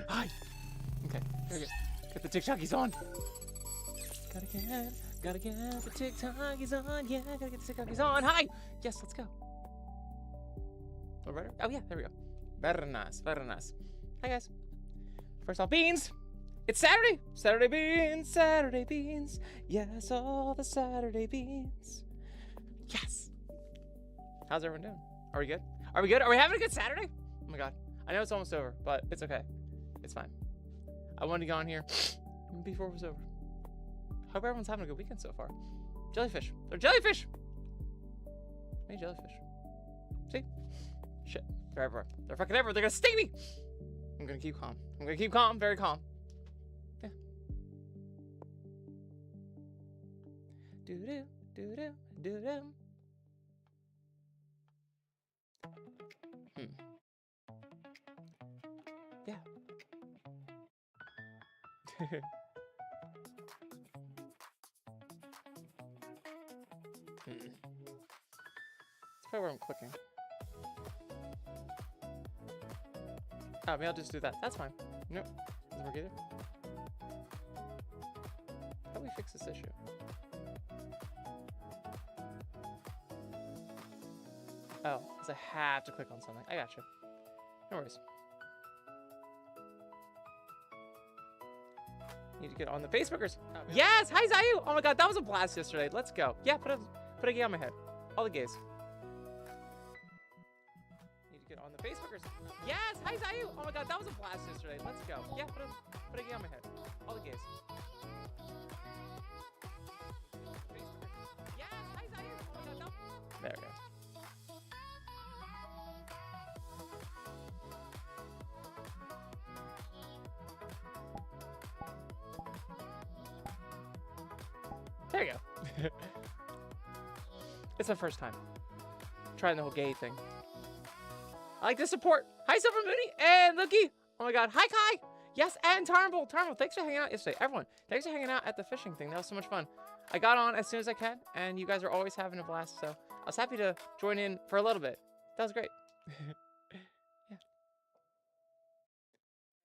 Hi. Okay, very good. Get the TikTokies on. Gotta get the TikTokies on. Yeah, gotta get the TikTokies on. Hi. Yes, let's go. Oh, right. Oh yeah, there we go. Very nice, very nice. Hi guys. First off, beans. It's Saturday. Saturday beans. Saturday beans. Yes, all the Saturday beans. Yes. How's everyone doing? Are we good? Are we good? Are we having a good Saturday? Oh my god. I know it's almost over, but it's okay. It's fine. I wanted to go on here before it was over. Hope everyone's having a good weekend so far. Jellyfish. They're jellyfish! Hey, jellyfish. See? Shit. They're everywhere. They're fucking everywhere. They're gonna sting me! I'm gonna keep calm. I'm gonna keep calm. Very calm. Yeah. Doo-doo. Doo-doo. Doo-doo. Yeah. That's probably where I'm clicking. Oh, maybe I'll just do that. That's fine. Nope. Doesn't work either. How do we fix this issue? Oh, because I have to click on something. I gotcha. No worries. Need to get on the Facebookers. Oh, yes! Hi, Zayu! Oh my god, that was a blast yesterday. Let's go. Yeah, put a gay on my head. All the gays. Need to get on the Facebookers. Yes! Hi, Zayu! Oh my god, that was a blast yesterday. Let's go. Yeah, put a gay on my head. All the gays. Yes! Hi, Zayu! Oh my god, that... There we go. There you go. It's my first time trying the whole gay thing. I like to support. Hi, Silver Mooney and Luki. Oh my god. Hi, Kai. Yes, and Tarnbull. Tarnbull, thanks for hanging out yesterday. Everyone, thanks for hanging out at the fishing thing. That was so much fun. I got on as soon as I can, and you guys are always having a blast. So I was happy to join in for a little bit. That was great. Yeah.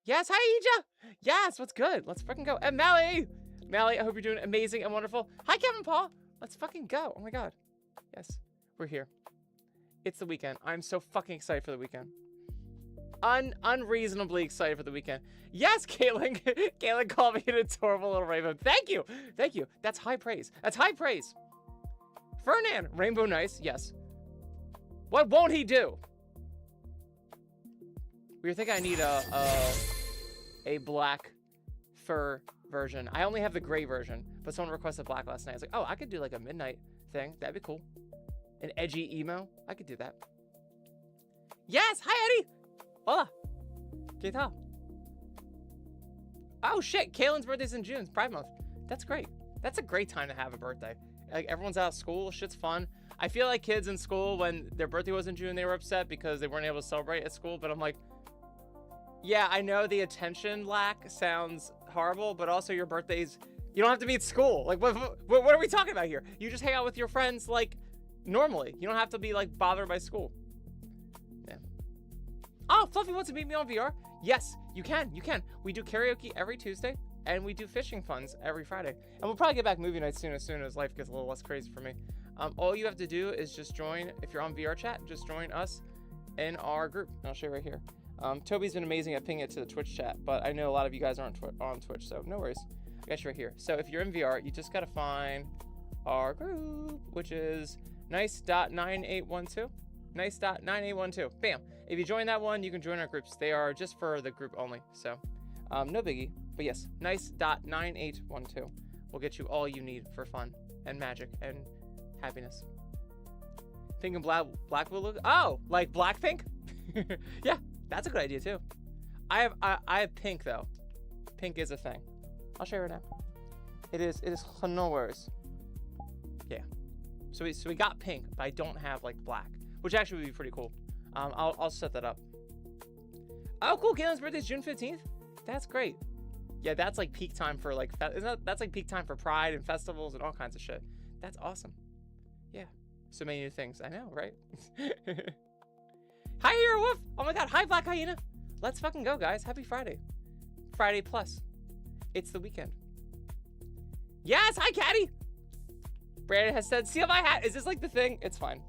Yes, hi, Ija. Yes, what's good? Let's fucking go. And Mally. Mally, I hope you're doing amazing and wonderful. Hi, Kevin Paul. Let's fucking go. Oh my god. Yes, we're here. It's the weekend. I'm so fucking excited for the weekend. Unreasonably excited for the weekend. Yes, Caitlin. Caitlin called me an adorable little rainbow. Thank you. Thank you. That's high praise. That's high praise. Fernan, rainbow nice. Yes. What won't he do? We were thinking I need a black fur version. I only have the gray version, but someone requested black last night. I was like, oh, I could do like a midnight thing. That'd be cool. An edgy emo. I could do that. Yes! Hi, Eddie! Hola! ¿Qué tal? Oh, shit! Kaylin's birthday's in June. It's Pride Month. That's great. That's a great time to have a birthday. Like, everyone's out of school. Shit's fun. I feel like kids in school, when their birthday was in June, they were upset because they weren't able to celebrate at school, but I'm like, yeah, I know the attention lack sounds horrible, but also your birthdays, you don't have to be at school. Like, what are we talking about here? You just hang out with your friends, like, normally. You don't have to be, like, bothered by school. Yeah. Oh, Fluffy wants to meet me on VR? Yes, you can. You can. We do karaoke every Tuesday, and we do fishing funs every Friday. And we'll probably get back movie nights soon as life gets a little less crazy for me. All you have to do is just join, if you're on VR chat, just join us in our group. I'll show you right here. Toby's been amazing at pinging it to the Twitch chat, but I know a lot of you guys aren't on Twitch, so no worries. I got you right here. So if you're in VR, you just gotta find our group, which is nice.9812. Nice.9812. Bam. If you join that one, you can join our groups. They are just for the group only, so no biggie. But yes, nice.9812 will get you all you need for fun and magic and happiness. Pink and black will look. Oh, like Blackpink? Yeah. That's a good idea too. I have pink though. Pink is a thing. I'll show you right now. It is no worries. Yeah. So we got pink, but I don't have like black, which actually would be pretty cool. I'll set that up. Oh, cool. Galen's birthday is June 15th. That's great. Yeah, that's like peak time for like that's like peak time for Pride and festivals and all kinds of shit. That's awesome. Yeah. So many new things. I know, right? Hi, Hero Wolf. Oh my god. Hi, Black Hyena. Let's fucking go, guys. Happy Friday. Friday plus. It's the weekend. Yes, hi, Caddy. Brandon has said, steal my hat. Is this like the thing? It's fine.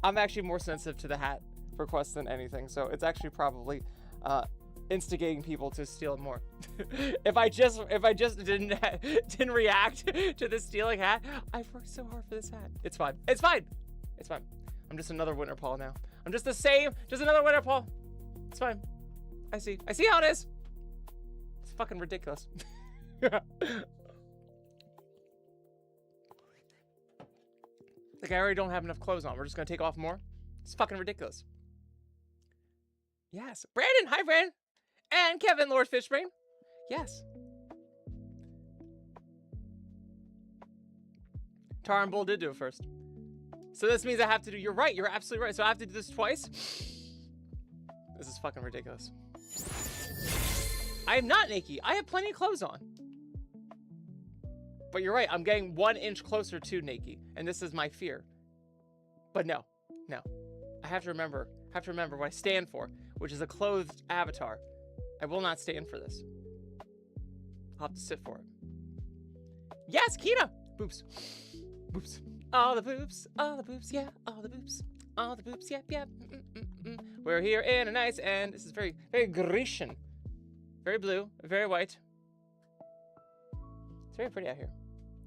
I'm actually more sensitive to the hat request than anything, so it's actually probably instigating people to steal it more. if I just didn't react to this stealing hat, I've worked so hard for this hat. It's fine. It's fine. It's fine. I'm just another winter Paul now. I'm just the same, just another winter Paul. It's fine. I see how it is. It's fucking ridiculous. Like, I already don't have enough clothes on. We're just gonna take off more. It's fucking ridiculous. Yes. Brandon, hi Brandon. And Kevin, Lord Fishbrain. Yes. Tar and Bull did do it first. So this means I have to do, you're right, you're absolutely right. So I have to do this twice. This is fucking ridiculous. I am not NIIC. I have plenty of clothes on. But you're right, I'm getting 1 inch closer to NIIC, and this is my fear. But no. I have to remember what I stand for, which is a clothed avatar. I will not stand for this. I'll have to sit for it. Yes, Kina! Boobs. Boobs. All the boobs, yeah, all the boobs, yeah. We're here in a nice, and this is very, very Grecian. Very blue, very white. It's very pretty out here.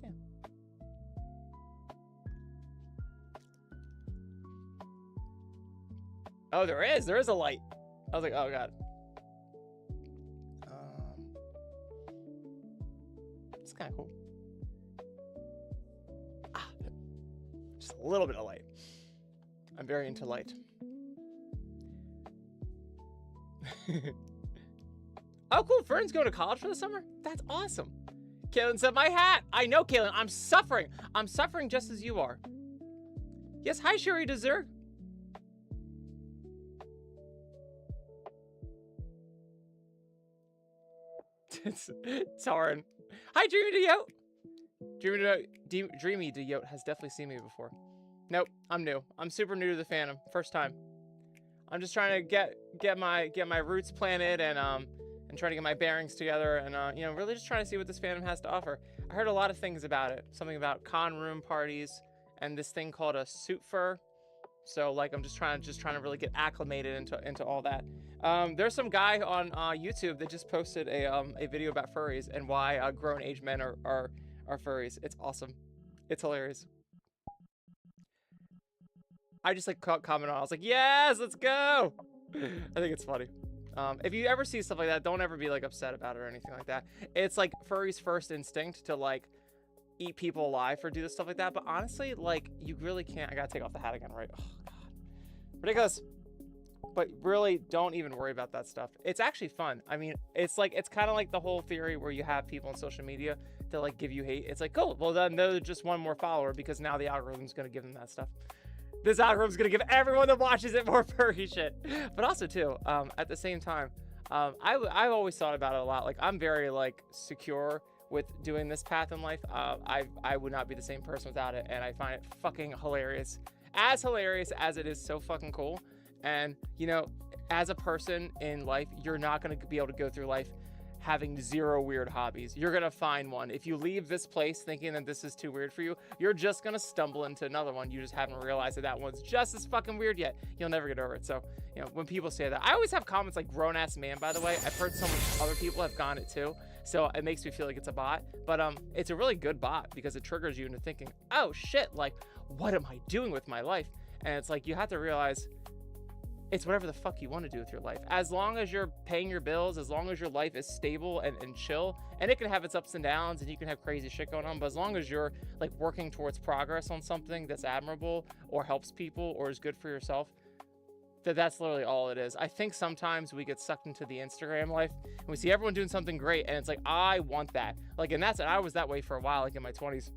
Yeah. Oh, there is a light. I was like, oh god. It's kind of cool. Just a little bit of light. I'm very into light. Oh, cool. Fern's going to college for the summer? That's awesome. Kaylin said, my hat. I know, Kaylin. I'm suffering. I'm suffering just as you are. Yes, hi, Sherry Dessert. It's Taran. Hi, Dreamy Deyote. Dreamy Deyote has definitely seen me before. Nope, I'm new. I'm super new to the fandom. First time. I'm just trying to get my roots planted and try to get my bearings together and you know, really just trying to see what this fandom has to offer. I heard a lot of things about it. Something about con room parties and this thing called a suit fur. So like I'm just trying to really get acclimated into all that. There's some guy on YouTube that just posted a video about furries and why grown age men are furries. It's awesome. It's hilarious. I just like comment on it. I was like, yes, let's go. I think it's funny. If you ever see stuff like that, don't ever be like upset about it or anything like that. It's like furries' first instinct to like eat people alive or do this stuff like that. But honestly, like you really can't. I gotta take off the hat again, right? Oh god, ridiculous. But really, don't even worry about that stuff. It's actually fun. I mean, it's kind of like the whole theory where you have people on social media that like give you hate. It's like, cool. Well, then they're just one more follower because now the algorithm's gonna give them that stuff. This algorithm's gonna give everyone that watches it more furry shit. But also too, at the same time, I've always thought about it a lot. Like I'm very like secure with doing this path in life. I would not be the same person without it, and I find it fucking hilarious. As hilarious as it is so fucking cool. And you know, as a person in life, you're not gonna be able to go through life having zero weird hobbies. You're gonna find one. If you leave this place thinking that this is too weird for you, you're just gonna stumble into another one. You just haven't realized that one's just as fucking weird yet. You'll never get over it. So, you know, when people say that, I always have comments like grown ass man, by the way. I've heard some other people have gone it too. So it makes me feel like it's a bot, but it's a really good bot because it triggers you into thinking, oh shit, like what am I doing with my life? And it's like, you have to realize it's whatever the fuck you want to do with your life. As long as you're paying your bills, as long as your life is stable and chill, and it can have its ups and downs and you can have crazy shit going on, but as long as you're like working towards progress on something that's admirable or helps people or is good for yourself, that's literally all it is. I think sometimes we get sucked into the Instagram life and we see everyone doing something great and it's like, I want that. Like, and I was that way for a while, like in my 20s.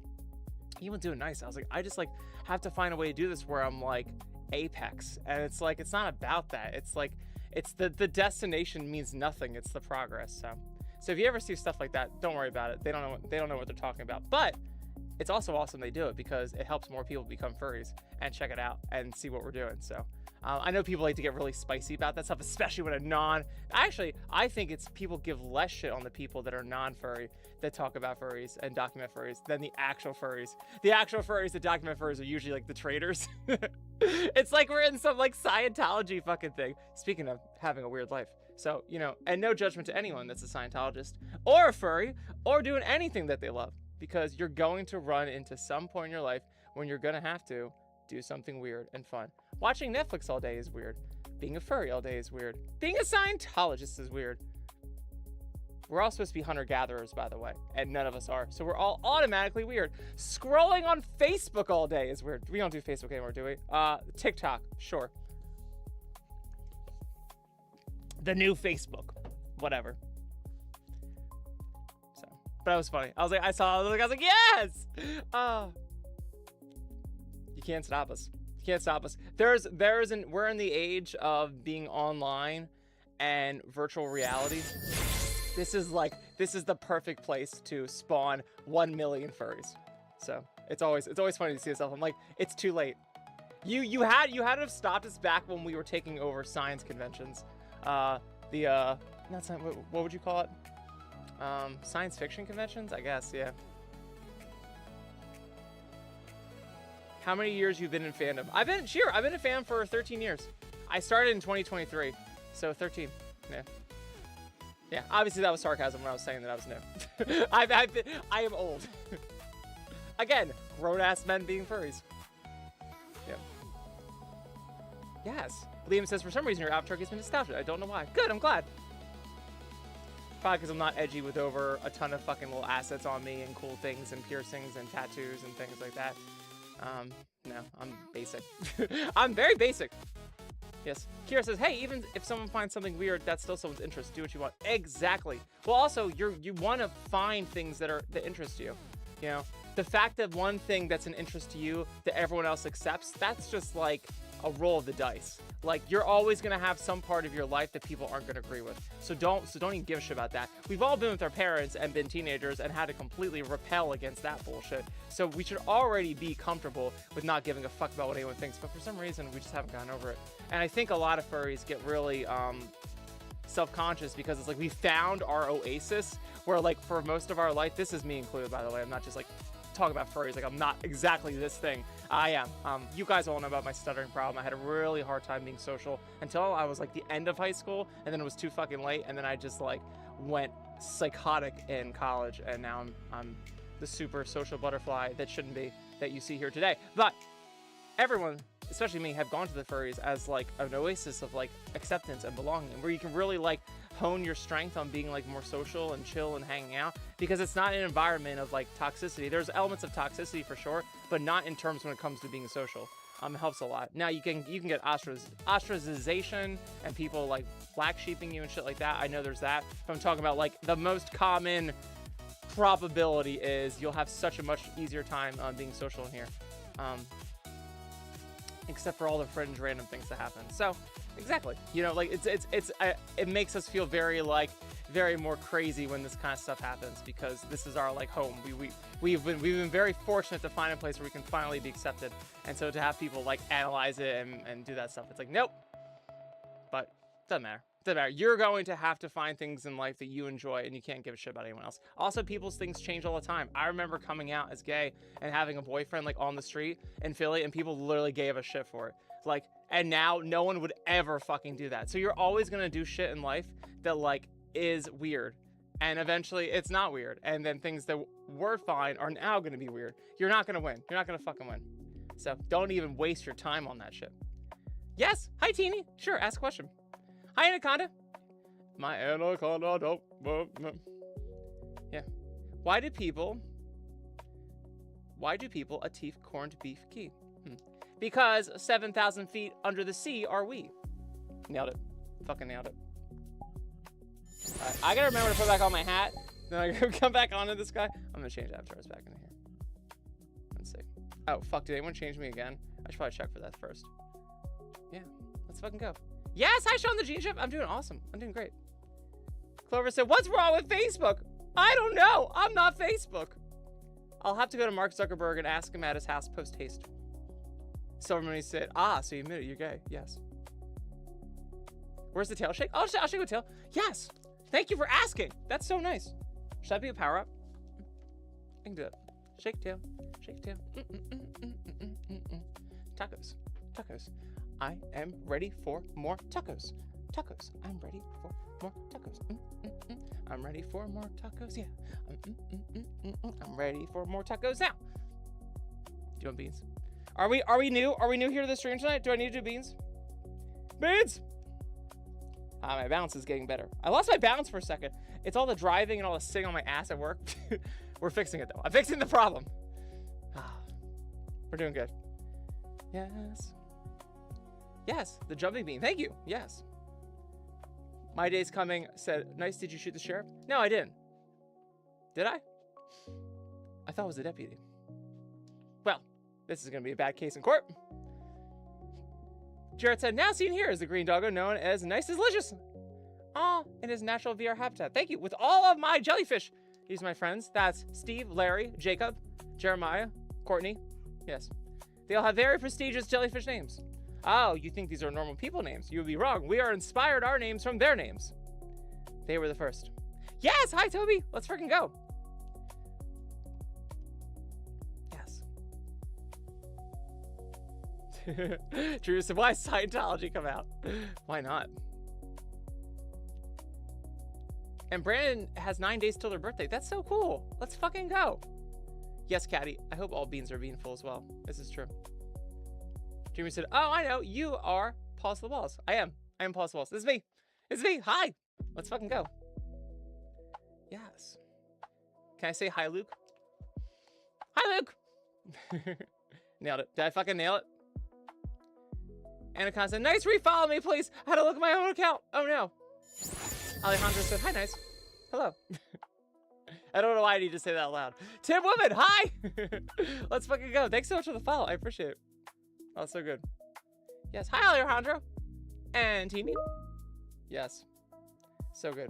Even doing nice. I was like, I just like have to find a way to do this where I'm like apex, and it's like it's not about that. It's like it's the destination means nothing. It's the progress. So if you ever see stuff like that, don't worry about it. They don't know what they're talking about. But it's also awesome they do it because it helps more people become furries and check it out and see what we're doing. So I know people like to get really spicy about that stuff, especially when I think it's people give less shit on the people that are non-furry that talk about furries and document furries than the actual furries. The actual furries that document furries are usually like the traitors. It's like we're in some like Scientology fucking thing. Speaking of having a weird life. So, and no judgment to anyone that's a Scientologist or a furry or doing anything that they love, because you're going to run into some point in your life when you're going to have to do something weird and fun. Watching Netflix all day is weird. Being a furry all day is weird. Being a Scientologist is weird. We're all supposed to be hunter-gatherers, by the way, and none of us are. So we're all automatically weird. Scrolling on Facebook all day is weird. We don't do Facebook anymore, do we? TikTok, sure. The new Facebook, whatever. So, but that was funny. I was like, yes! You can't stop us. You can't stop us. We're in the age of being online and virtual reality. This is the perfect place to spawn 1 million furries. So it's always funny to see yourself. I'm like, it's too late. You had to have stopped us back when we were taking over science conventions. Not science, what would you call it? Science fiction conventions, I guess. Yeah. How many years you've been in fandom? I've been a fan for 13 years. I started in 2023, so 13. Yeah. Yeah, obviously that was sarcasm when I was saying that I was new. I am old. Again, grown-ass men being furries. Yep. Yes. Liam says, for some reason your avatar gives me nostalgia. I don't know why. Good, I'm glad. Probably because I'm not edgy with over a ton of fucking little assets on me and cool things and piercings and tattoos and things like that. No, I'm basic. I'm very basic. Yes. Kira says, hey, even if someone finds something weird, that's still someone's interest. Do what you want. Exactly. Well, also, you want to find things that interest you. The fact that one thing that's an interest to you that everyone else accepts, that's just like a roll of the dice. Like, you're always going to have some part of your life that people aren't going to agree with. So don't even give a shit about that. We've all been with our parents and been teenagers and had to completely repel against that bullshit. So we should already be comfortable with not giving a fuck about what anyone thinks. But for some reason, we just haven't gotten over it. And I think a lot of furries get really self-conscious because it's like we found our oasis where, like, for most of our life, this is me included, by the way. I'm not just like talk about furries like I'm not exactly this thing. I am. You guys all know about my stuttering problem. I had a really hard time being social until I was like the end of high school, and then it was too fucking late, and then I just like went psychotic in college, and now I'm the super social butterfly that shouldn't be, that you see here today. But everyone, especially me, have gone to the furries as like an oasis of like acceptance and belonging, where you can really like hone your strength on being like more social and chill and hanging out, because it's not an environment of like toxicity. There's elements of toxicity for sure, but not in terms when it comes to being social. It helps a lot. Now you can get ostracization and people like black sheeping you and shit like that. I know there's that, but I'm talking about like the most common probability is you'll have such a much easier time being social in here. Except for all the fringe random things that happen. So exactly, like it makes us feel very more crazy when this kind of stuff happens, because this is our like home. We've been very fortunate to find a place where we can finally be accepted, and so to have people like analyze it and do that stuff, it's like nope. But doesn't matter. You're going to have to find things in life that you enjoy, and you can't give a shit about anyone else. Also, people's things change all the time. I remember coming out as gay and having a boyfriend like on the street in Philly, and people literally gave a shit for it. Like, and now no one would ever fucking do that. So you're always gonna do shit in life that like is weird, and eventually it's not weird, and then things that were fine are now gonna be weird. You're not gonna win. You're not gonna fucking win. So don't even waste your time on that shit. Yes. Hi, Teeny. Sure. Ask a question. Hi, Anaconda. My anaconda don't. Yeah. Why do people a teeth corned beef key? Because 7,000 feet under the sea are we. Nailed it. Fucking nailed it. Alright, I gotta remember to put back on my hat. Then I gotta come back onto this guy. I'm gonna change avatars back into here. Let's see. Oh, fuck. Did anyone change me again? I should probably check for that first. Yeah. Let's fucking go. Yes, hi, Sean the Gene Chef. I'm doing awesome. I'm doing great. Clover said, what's wrong with Facebook? I don't know. I'm not Facebook. I'll have to go to Mark Zuckerberg and ask him at his house post haste. Silvermoney said, so you admit it, you're gay. Yes. Where's the tail shake? Oh, I'll shake with tail. Yes. Thank you for asking. That's so nice. Should that be a power up? I can do it. Shake tail. Shake tail. Tacos. Tacos. I am ready for more tacos. Tacos. I'm ready for more tacos. I'm ready for more tacos. Yeah. I'm ready for more tacos now. Do you want beans? Are we new? Are we new here to the stream tonight? Do I need to do beans? Beans! My balance is getting better. I lost my balance for a second. It's all the driving and all the sitting on my ass at work. We're fixing it though. I'm fixing the problem. We're doing good. Yes. Yes, the jumping bean. Thank you. Yes. My day's coming said, nice, did you shoot the sheriff? No, I didn't. Did I? I thought it was a deputy. Well, this is going to be a bad case in court. Jared said, now seen here is the green doggo known as Nice Delicious. In his natural VR habitat. Thank you. With all of my jellyfish. These are my friends. That's Steve, Larry, Jacob, Jeremiah, Courtney. Yes. They all have very prestigious jellyfish names. Oh, you think these are normal people names? You would be wrong. We are inspired our names from their names. They were the first. Yes! Hi, Toby! Let's freaking go. Yes. Drew said, why Scientology come out? Why not? And Brandon has 9 days till their birthday. That's so cool. Let's fucking go. Yes, Caddy. I hope all beans are being full as well. This is true. Jimmy said, oh, I know. You are Pause the Balls. I am. I am Pause the Balls. This is me. This is me. Hi. Let's fucking go. Yes. Can I say hi, Luke? Hi, Luke. Nailed it. Did I fucking nail it? Anaconda said, nice, refollow me, please. I had to look at my own account. Oh, no. Alejandro said, hi, nice. Hello. I don't know why I need to say that out loud. Tim Woman, hi. Let's fucking go. Thanks so much for the follow. I appreciate it. Oh, so good. Yes. Hi, Alejandro. And Timmy. Yes. So good.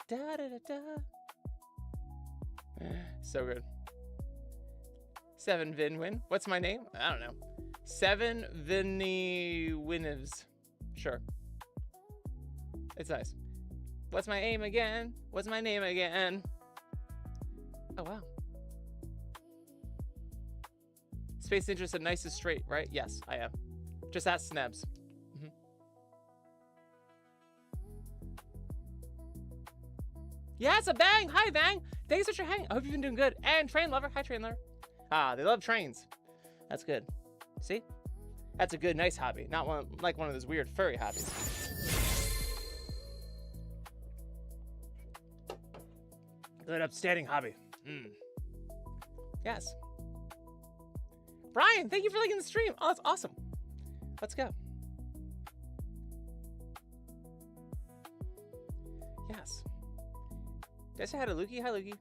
Da da da da. So good. 7 Vinwin. What's my name? I don't know. 7 Vinny Winivs. Sure. It's nice. What's my aim again? What's my name again? Oh, wow. Space Ninja said nice is straight, right? Yes, I am. Just ask Snebs. Yes, a Bang! Hi, Bang! Thanks for hanging. I hope you've been doing good. And Train Lover. Hi, Train Lover. They love trains. That's good. See? That's a good, nice hobby. Not one like one of those weird furry hobbies. Good, upstanding hobby. Yes. Brian, thank you for liking the stream. Oh, that's awesome. Let's go. Yes. Did I say hi to Lukey? Hi, Lukey.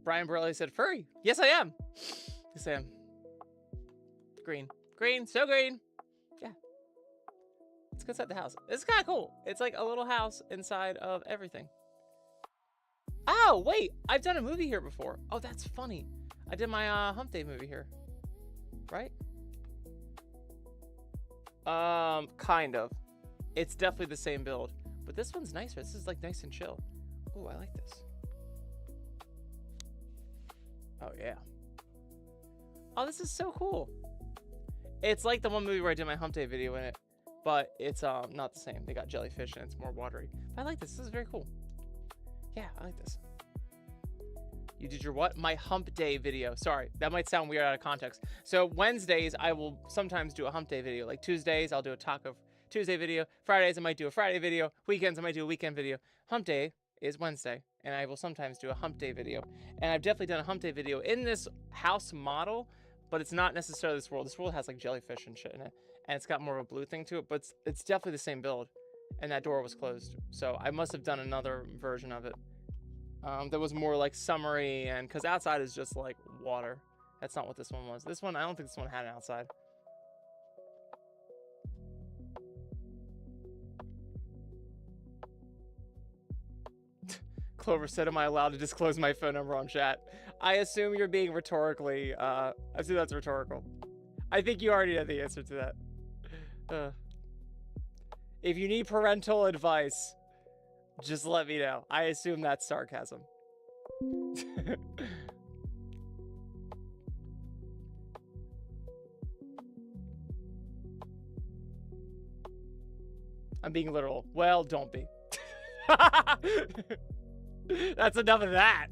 Brian Burley said, furry. Yes, I am. Yes, I am. Green. Green. So green. Yeah. Let's go inside the house. It's kind of cool. It's like a little house inside of everything. Oh, wait. I've done a movie here before. Oh, that's funny. I did my Hump Day movie here. Right? Kind of. It's definitely the same build. But this one's nicer. This is like nice and chill. Oh, I like this. Oh, yeah. Oh, this is so cool. It's like the one movie where I did my Hump Day video in it, but it's not the same. They got jellyfish and it's more watery. But I like this. This is very cool. Yeah, I like this. You did your what? My Hump Day video. Sorry, that might sound weird out of context. So Wednesdays, I will sometimes do a Hump Day video. Like Tuesdays, I'll do a Taco Tuesday video. Fridays, I might do a Friday video. Weekends, I might do a weekend video. Hump Day is Wednesday, and I will sometimes do a Hump Day video. And I've definitely done a Hump Day video in this house model, but it's not necessarily this world. This world has like jellyfish and shit in it, and it's got more of a blue thing to it, but it's definitely the same build. And that door was closed, so I must have done another version of it that was more like summery, and because outside is just like water. That's not what this one was. This one, I don't think this one had an outside. Clover said, am I allowed to disclose my phone number on chat? I assume you're being rhetorically, I assume that's rhetorical. I think you already know the answer to that. If you need parental advice, just let me know. I assume that's sarcasm. I'm being literal. Well, don't be. That's enough of that.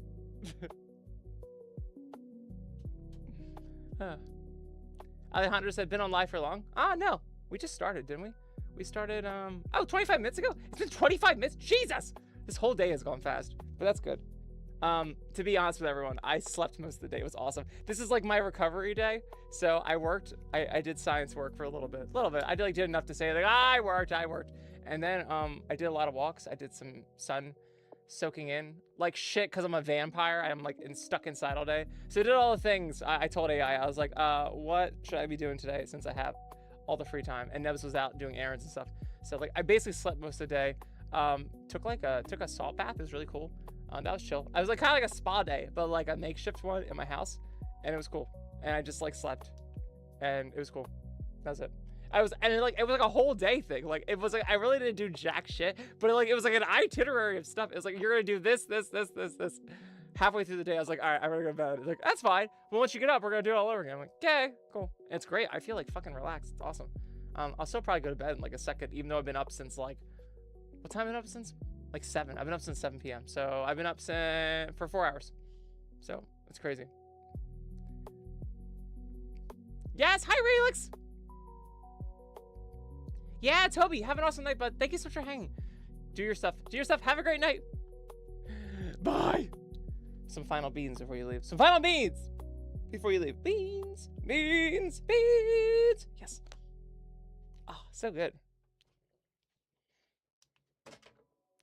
Alejandro said, been on live for long? Ah, no. We just started, didn't we? We started, 25 minutes ago? It's been 25 minutes? Jesus! This whole day has gone fast, but that's good. To be honest with everyone, I slept most of the day. It was awesome. This is like my recovery day. So I worked, I did science work for a little bit. I did enough to say like, I worked. And then, I did a lot of walks. I did some sun soaking in like shit because I'm a vampire. I'm like stuck inside all day. So I did all the things. I told AI, I was like, what should I be doing today since I have all the free time? And Nebs was out doing errands and stuff. So like I basically slept most of the day. Took a salt bath. It was really cool. That was chill. I was like kind of like a spa day, but like a makeshift one in my house, and it was cool. And I just like slept, and it was cool. That was it. It was like a whole day thing. Like it was like I really didn't do jack shit, but it was like an itinerary of stuff. It was like you're gonna do this. Halfway through the day, I was like, all right, I'm gonna go to bed. It's like that's fine. But once you get up, we're gonna do it all over again. I'm like, okay, cool. And it's great. I feel like fucking relaxed. It's awesome. I'll still probably go to bed in like a second, even though I've been up since like, what time have I been up since? Like 7. I've been up since 7 p.m. So I've been up for 4 hours. So it's crazy. Yes, hi Relix. Yeah, Toby, have an awesome night, bud. Thank you so much for hanging. Do your stuff. Have a great night. Bye. Some final beans before you leave. Some final beans before you leave. Beans. Yes. Oh, so good.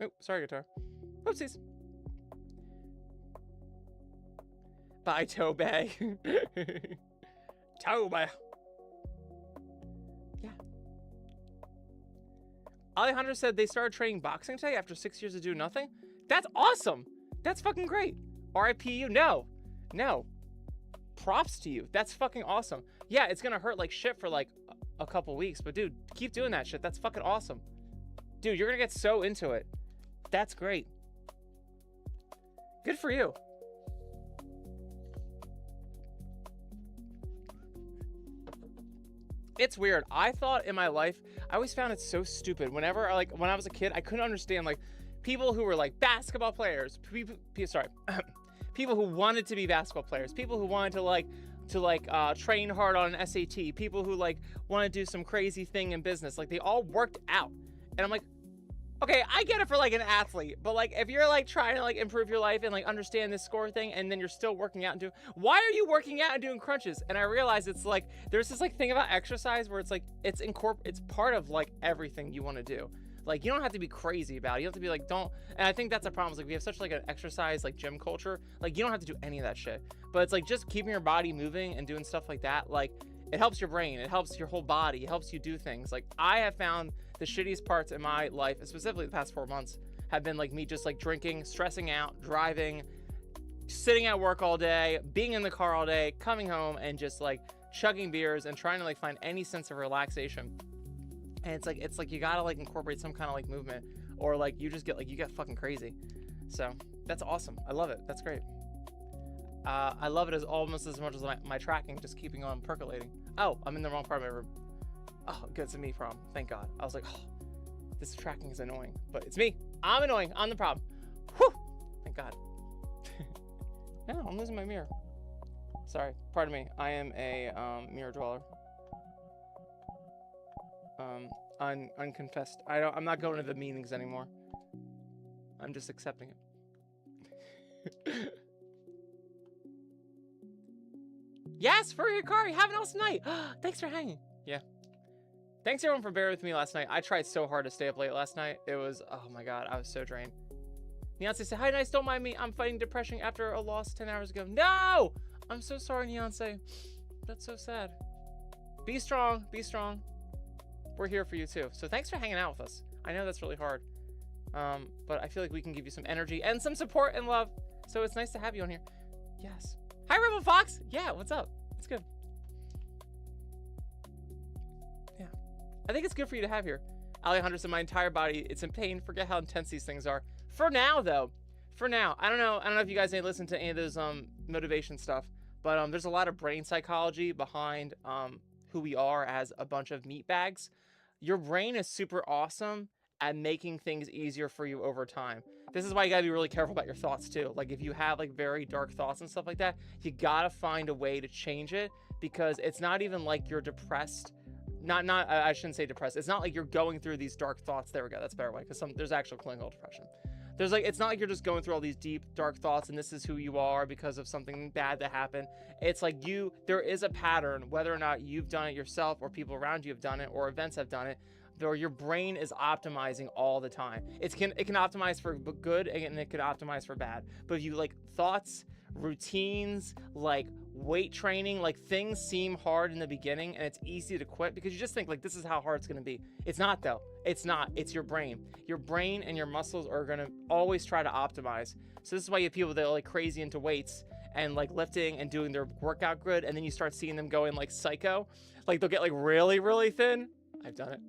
Oh, sorry, guitar. Oopsies. Bye, Toby. Toby. Yeah. Alejandro said they started training boxing today after 6 years of doing nothing. That's awesome. That's fucking great. RIP you. No. Props to you. That's fucking awesome. Yeah, it's gonna hurt like shit for like a couple weeks, but dude, keep doing that shit. That's fucking awesome. Dude, you're gonna get so into it. That's great. Good for you. It's weird. I thought in my life, I always found it so stupid. Whenever, like, when I was a kid, I couldn't understand, like, people who were, like, basketball players. People who wanted to be basketball players. People who wanted to, train hard on an SAT. People who, like, want to do some crazy thing in business. Like, they all worked out. And I'm like, okay, I get it for like an athlete, but like if you're like trying to like improve your life and like understand this score thing, and then you're still working out and doing, why are you working out and doing crunches? And I realize it's like there's this like thing about exercise where it's like it's part of like everything you want to do. Like you don't have to be crazy about it. You don't have to be like and I think that's a problem. It's like we have such like an exercise like gym culture. Like you don't have to do any of that shit. But it's like just keeping your body moving and doing stuff like that. Like it helps your brain. It helps your whole body. It helps you do things. Like I have found the shittiest parts in my life, specifically the past 4 months, have been like me just like drinking, stressing out, driving, sitting at work all day, being in the car all day, coming home and just like chugging beers and trying to like find any sense of relaxation. And it's like you gotta like incorporate some kind of like movement, or like you just get like you get fucking crazy. So that's awesome. I love it. That's great. I love it as almost as much as my tracking, just keeping on percolating. Oh, I'm in the wrong part of my room. Oh, good, it's a me problem. Thank God. I was like, oh, this tracking is annoying, but it's me. I'm annoying. I'm the problem. Whew. Thank God. No, I'm losing my mirror. Sorry. Pardon me. I am a mirror dweller. Unconfessed. I'm not going to the meetings anymore. I'm just accepting it. Yes, Furry Hikari, have an awesome night. Thanks for hanging. Yeah. Thanks everyone for bearing with me last night. I tried so hard to stay up late last night. It was, oh my God, I was so drained. Neonce said, hi, nice, don't mind me. I'm fighting depression after a loss 10 hours ago. No! I'm so sorry, Neonce. That's so sad. Be strong, be strong. We're here for you too. So thanks for hanging out with us. I know that's really hard. But I feel like we can give you some energy and some support and love. So it's nice to have you on here. Yes. Hi, Rebel Fox. Yeah, what's up? It's good. Yeah. I think it's good for you to have here. Alejandro said, my entire body, it's in pain. Forget how intense these things are. For now, though. For now. I don't know if you guys ain't listened to any of those motivation stuff. But there's a lot of brain psychology behind who we are as a bunch of meat bags. Your brain is super awesome at making things easier for you over time. This is why you gotta be really careful about your thoughts too. Like if you have like very dark thoughts and stuff like that, you gotta find a way to change it, because it's not even like you're depressed. I shouldn't say depressed. It's not like you're going through these dark thoughts. There we go. That's a better way, because there's actual clinical depression. There's like, it's not like you're just going through all these deep, dark thoughts and this is who you are because of something bad that happened. It's like there is a pattern, whether or not you've done it yourself or people around you have done it or events have done it, or your brain is optimizing all the time. It can optimize for good and it can optimize for bad. But if you like thoughts, routines, like weight training, like things seem hard in the beginning and it's easy to quit because you just think like this is how hard it's gonna be. It's not though. It's not. It's your brain. Your brain and your muscles are gonna always try to optimize. So this is why you have people that are like crazy into weights and like lifting and doing their workout good, and then you start seeing them going like psycho. Like they'll get like really, really thin. I've done it.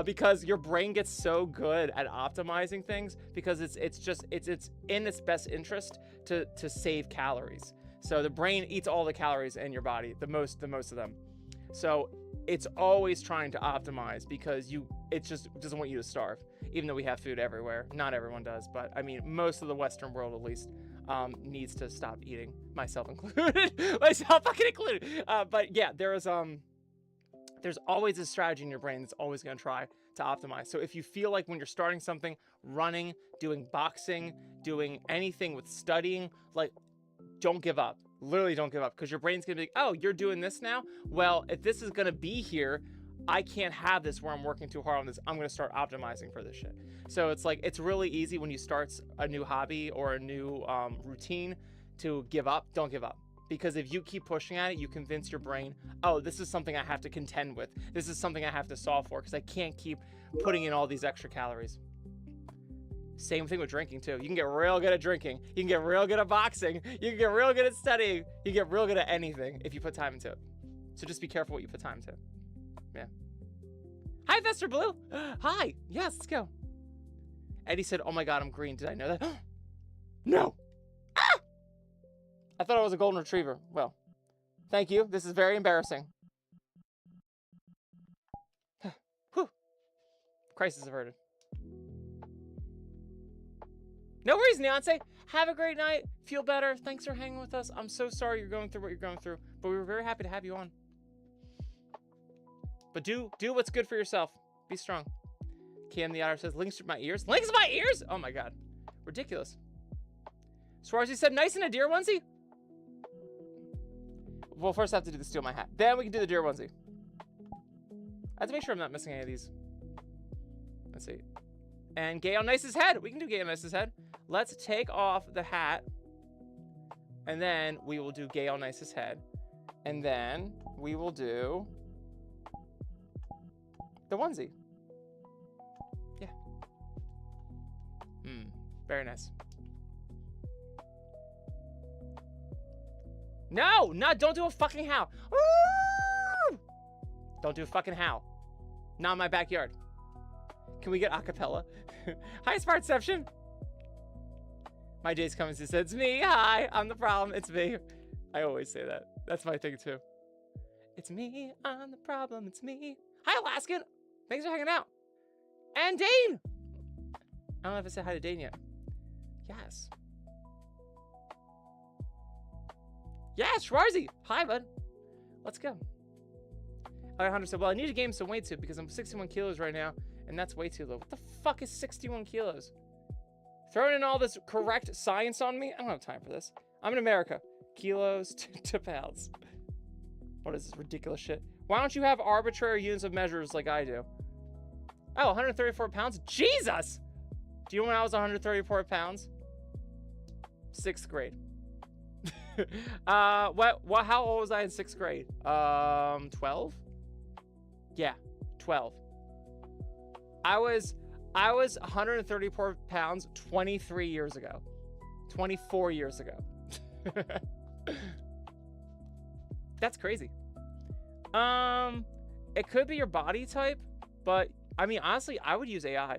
Because your brain gets so good at optimizing things because it's in its best interest to save calories. So the brain eats all the calories in your body, the most of them. So it's always trying to optimize because it just doesn't want you to starve, even though we have food everywhere. Not everyone does, but I mean, most of the Western world at least needs to stop eating, myself included. Myself fucking included. But yeah, there's always a strategy in your brain that's always going to try to optimize. So if you feel like when you're starting something, running, doing boxing, doing anything with studying, like don't give up. Literally don't give up, because your brain's going to be like, oh, you're doing this now? Well, if this is going to be here, I can't have this where I'm working too hard on this. I'm going to start optimizing for this shit. So it's like, it's really easy when you start a new hobby or a new routine to give up. Don't give up. Because if you keep pushing at it, you convince your brain, oh, this is something I have to contend with. This is something I have to solve for because I can't keep putting in all these extra calories. Same thing with drinking too. You can get real good at drinking. You can get real good at boxing. You can get real good at studying. You can get real good at anything if you put time into it. So just be careful what you put time to. Yeah. Hi, Vester Blue. Hi. Yes, let's go. Eddie said, oh my God, I'm green. Did I know that? No. I thought I was a golden retriever. Well, thank you. This is very embarrassing. Whew. Crisis averted. No worries, Neonce. Have a great night. Feel better. Thanks for hanging with us. I'm so sorry you're going through what you're going through, but we were very happy to have you on. But do what's good for yourself. Be strong. Cam the Otter says, links to my ears. Links to my ears? Oh my God. Ridiculous. Swarzy said, nice in a deer onesie. Well, first I have to do the steal my hat. Then we can do the deer onesie. I have to make sure I'm not missing any of these. Let's see. And Gay on Nice's head. We can do Gay on Nice's head. Let's take off the hat. And then we will do Gay on Nice's head. And then we will do the onesie. Yeah. Very nice. No, don't do a fucking how. Woo! Don't do a fucking how. Not in my backyard. Can we get acapella? Hi, Smartception. My day's coming. She said, it's me. Hi, I'm the problem. It's me. I always say that. That's my thing too. It's me. I'm the problem. It's me. Hi, Alaskan. Thanks for hanging out. And Dane. I don't know if I said hi to Dane yet. Yes. Yeah, Schwarzy. Hi, bud. Let's go. Alejandro said, well, I need to gain some weight too because I'm 61 kilos right now, and that's way too low. What the fuck is 61 kilos? Throwing in all this correct science on me? I don't have time for this. I'm in America. Kilos to pounds. What is this ridiculous shit? Why don't you have arbitrary units of measures like I do? Oh, 134 pounds? Jesus! Do you know when I was 134 pounds? 6th grade. How old was I in 6th grade? 12? Yeah, 12. I was I was 134 pounds 23 years ago. 24 years ago. That's crazy. It could be your body type, but I mean, honestly, I would use AI.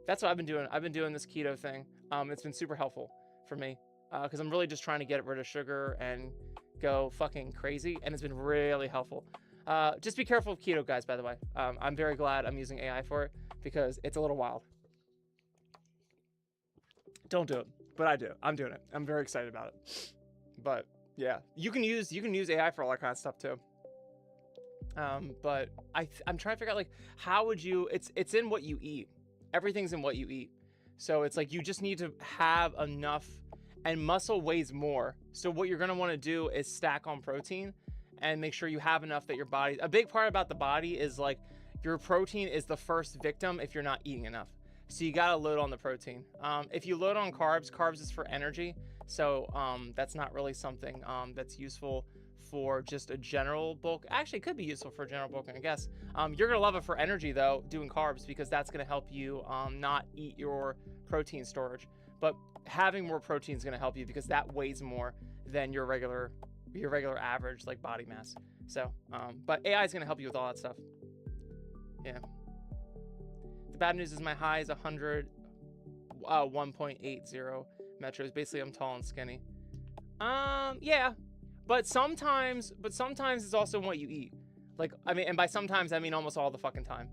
That's what I've been doing. I've been doing this keto thing. It's been super helpful for me because I'm really just trying to get rid of sugar and go fucking crazy, and it's been really helpful. Just be careful of keto, guys, by the way. I'm very glad I'm using AI for it because it's a little wild. Don't do it, but I do. I'm doing it. I'm very excited about it. But yeah, you can use AI for all that kind of stuff too. But I'm trying to figure out like how would you? It's in what you eat. Everything's in what you eat. So it's like you just need to have enough, and muscle weighs more. So what you're gonna want to do is stack on protein and make sure you have enough that your body. A big part about the body is like your protein is the first victim if you're not eating enough. So you gotta load on the protein. If you load on carbs is for energy. So that's not really something that's useful for just a general bulk. Actually, it could be useful for general bulking, I guess. You're gonna love it for energy though, doing carbs, because that's gonna help you not eat your protein storage. But having more protein is gonna help you because that weighs more than your regular average like body mass. So, but AI is gonna help you with all that stuff. Yeah. The bad news is my high is 1.80 metros. Basically, I'm tall and skinny. Yeah. But sometimes it's also what you eat. Like, I mean, and by sometimes, I mean almost all the fucking time.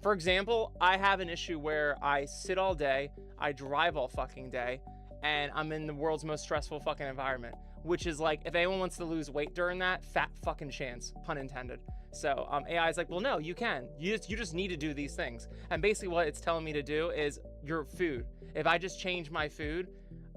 For example, I have an issue where I sit all day, I drive all fucking day, and I'm in the world's most stressful fucking environment, which is like, if anyone wants to lose weight during that, fat fucking chance, pun intended. So AI is like, well, no, you can. You just need to do these things. And basically what it's telling me to do is your food. If I just change my food,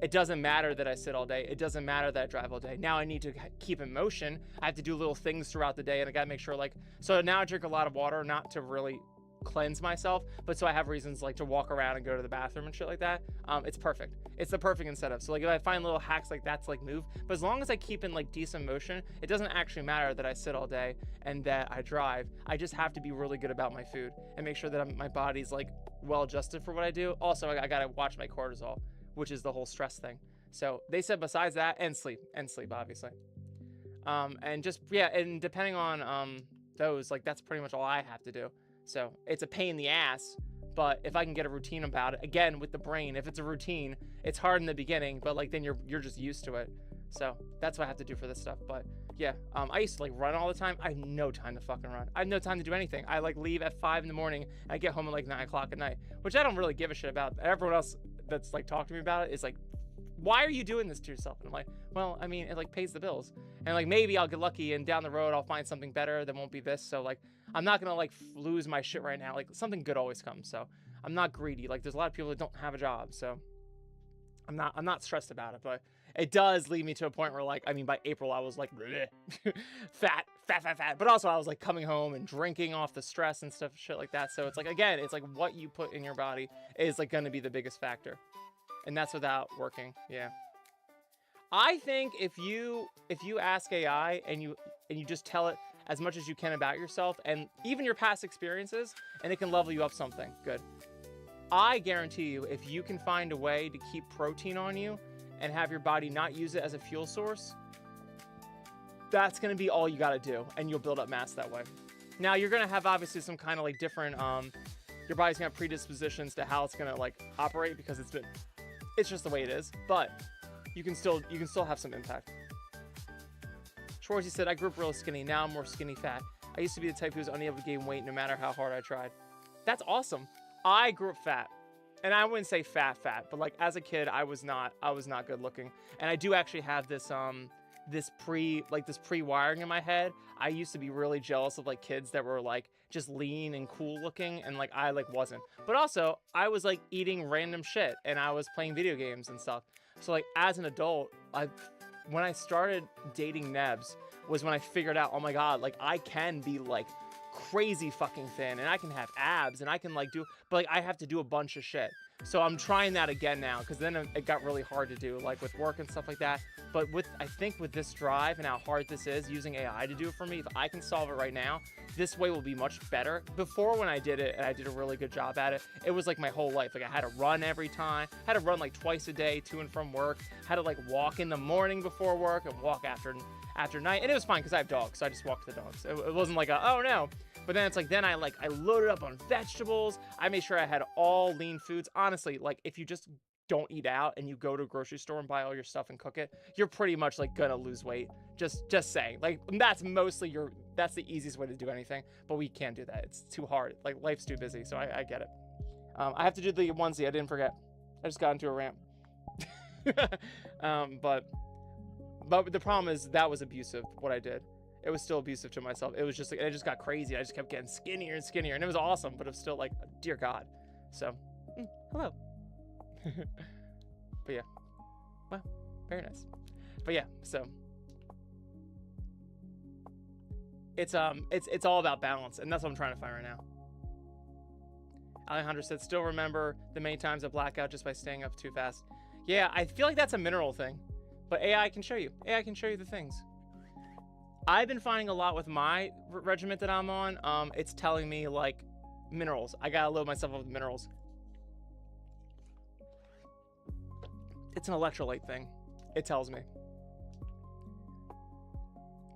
it doesn't matter that I sit all day. It doesn't matter that I drive all day. Now I need to keep in motion. I have to do little things throughout the day, and I gotta make sure, like, so now I drink a lot of water, not to really cleanse myself, but so I have reasons like to walk around and go to the bathroom and shit like that. It's perfect. It's the perfect incentive. So like if I find little hacks like that to like move, but as long as I keep in like decent motion, it doesn't actually matter that I sit all day and that I drive. I just have to be really good about my food and make sure that my body's like well adjusted for what I do. Also, I gotta watch my cortisol, which is the whole stress thing. So they said besides that, and sleep obviously. And just, yeah, and depending on those, like that's pretty much all I have to do. So it's a pain in the ass, but if I can get a routine about it, again, with the brain, if it's a routine, it's hard in the beginning, but like then you're just used to it. So that's what I have to do for this stuff. But yeah, I used to like run all the time. I have no time to fucking run. I have no time to do anything. I like leave at 5 in the morning and I get home at like 9 o'clock at night, which I don't really give a shit about. Everyone else that's like talked to me about it is like, why are you doing this to yourself? And I'm like, well, I mean, it like pays the bills, and like maybe I'll get lucky and down the road I'll find something better that won't be this. So like I'm not gonna like lose my shit right now. Like something good always comes. So I'm not greedy. Like there's a lot of people that don't have a job, so I'm not stressed about it. But it does lead me to a point where like, I mean, by April I was like fat. But also I was like coming home and drinking off the stress and stuff, shit like that. So it's like, again, it's like what you put in your body is like gonna be the biggest factor. And that's without working. Yeah. I think if you ask AI and you just tell it as much as you can about yourself and even your past experiences, and it can level you up something good. I guarantee you, if you can find a way to keep protein on you and have your body not use it as a fuel source, that's going to be all you got to do, and you'll build up mass that way. Now you're going to have obviously some kind of like different your body's going to have predispositions to how it's going to like operate because it's just the way it is, but you can still have some impact. Schwarzy said, I grew up real skinny. Now I'm more skinny fat. I used to be the type who was unable to gain weight no matter how hard I tried. That's awesome. I grew up fat, and I wouldn't say fat, but like as a kid, I was not good looking. And I do actually have this pre-wiring in my head. I used to be really jealous of like kids that were like just lean and cool looking, and like I like wasn't. But also I was like eating random shit and I was playing video games and stuff. So like as an adult, when I started dating Nebs was when I figured out, oh my god, like I can be like crazy fucking thin, and I can have abs, and I can like do, but like I have to do a bunch of shit. So I'm trying that again now, because then it got really hard to do, like with work and stuff like that. But I think with this drive and how hard this is, using AI to do it for me, if I can solve it right now, this way will be much better. Before, when I did it, and I did a really good job at it, it was like my whole life. Like I had to run every time, had to run like twice a day to and from work, had to like walk in the morning before work and walk after night. And it was fine because I have dogs, so I just walked the dogs. It wasn't like oh no. But then it's like, then I loaded up on vegetables. I made sure I had all lean foods. Honestly, like if you just don't eat out and you go to a grocery store and buy all your stuff and cook it, you're pretty much like gonna lose weight. Just saying. Like that's the easiest way to do anything. But we can't do that. It's too hard. Like life's too busy. So I get it. I have to do the onesie. I didn't forget. I just got into a rant. But the problem is that was abusive, what I did. It was still abusive to myself. It was just like, it just got crazy. I just kept getting skinnier and skinnier, and it was awesome, but it was still like, dear God. So, hello. But yeah, well, very nice. But yeah, so it's all about balance, and that's what I'm trying to find right now. Alejandro said, still remember the many times I black out just by staying up too fast. Yeah, I feel like that's a mineral thing, but AI can show you. AI can show you the things. I've been finding a lot with my regiment that I'm on. It's telling me like minerals. I gotta load myself up with minerals. It's an electrolyte thing. It tells me.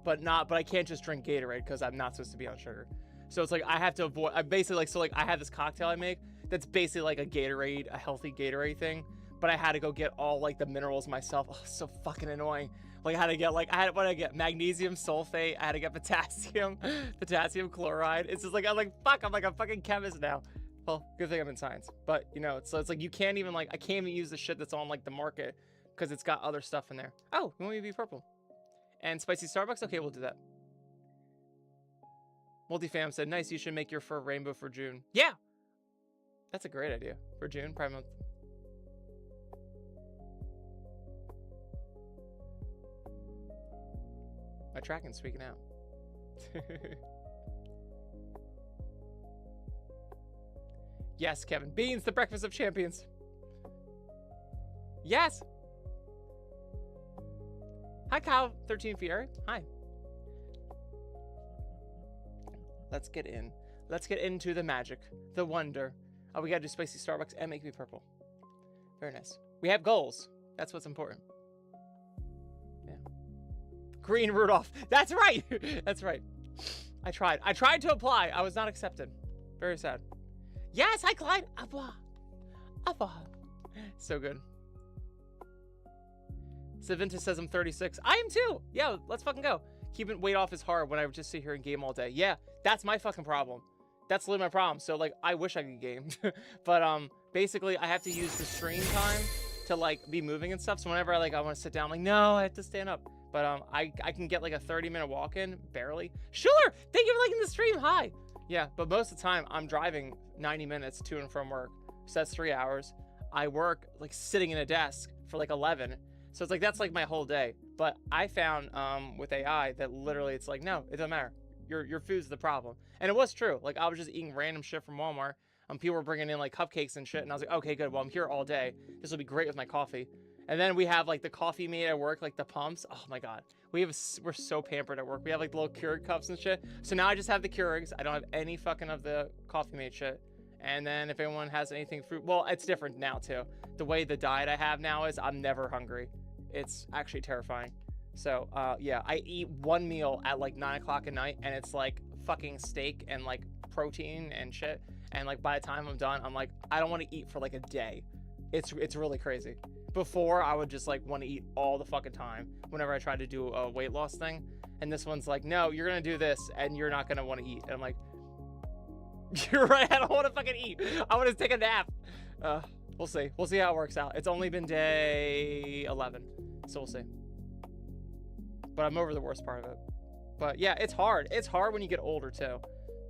But I can't just drink Gatorade because I'm not supposed to be on sugar. So it's like I have to avoid. I basically like, so like I have this cocktail I make that's basically like a Gatorade, a healthy Gatorade thing. But I had to go get all like the minerals myself. Oh, so fucking annoying. Like I had to get what did I get? Magnesium sulfate. I had to get potassium chloride. It's just like, I'm like, fuck, I'm like a fucking chemist now. Well, good thing I'm in science. But you know, so it's like you can't even like, I can't even use the shit that's on like the market because it's got other stuff in there. Oh, you want me to be purple? And spicy Starbucks? Okay, we'll do that. Multifam said, nice, you should make your fur rainbow for June. Yeah! That's a great idea. For June, Prime Month. My tracking's speaking out. Yes, Kevin. Beans, the breakfast of champions. Yes! Hi, Kyle. 13 Fieri. Hi. Let's get in. Let's get into the magic. The wonder. Oh, we gotta do spicy Starbucks and make me purple. Very nice. We have goals. That's what's important. Yeah. Green Rudolph. That's right. That's right. I tried to apply. I was not accepted. Very sad. Yes, hi, Clyde. Apply. So good. Savinta says I'm 36. I am too. Yeah, let's fucking go. Keeping weight off is hard when I just sit here and game all day. Yeah, that's my fucking problem. That's literally my problem. So like, I wish I could game, but basically I have to use the stream time to like be moving and stuff. So whenever I want to sit down, I'm like, no, I have to stand up. But I can get like a 30-minute walk in, barely. Sure, thank you for liking the stream. Hi. Yeah, but most of the time I'm driving 90 minutes to and from work. So that's 3 hours. I work like sitting in a desk for like 11. So it's like, that's like my whole day. But I found with AI that literally it's like, no, it doesn't matter. Your food's the problem. And it was true. Like I was just eating random shit from Walmart. People were bringing in like cupcakes and shit. And I was like, okay, good. Well, I'm here all day. This will be great with my coffee. And then we have like the coffee made at work, like the pumps. Oh my God. We're so pampered at work. We have like the little Keurig cups and shit. So now I just have the Keurigs. I don't have any fucking of the coffee made shit. And then if anyone has anything fruit, well, it's different now too. The way the diet I have now is I'm never hungry. It's actually terrifying. So yeah, I eat one meal at like 9 o'clock at night and it's like fucking steak and like protein and shit. And like by the time I'm done, I'm like, I don't want to eat for like a day. It's really crazy. Before I would just like want to eat all the fucking time whenever I tried to do a weight loss thing. And this one's like, no, you're going to do this and you're not going to want to eat. And I'm like, you're right. I don't want to fucking eat. I want to take a nap. We'll see. We'll see how it works out. It's only been day 11. So we'll see. But I'm over the worst part of it. But yeah, it's hard. It's hard when you get older too.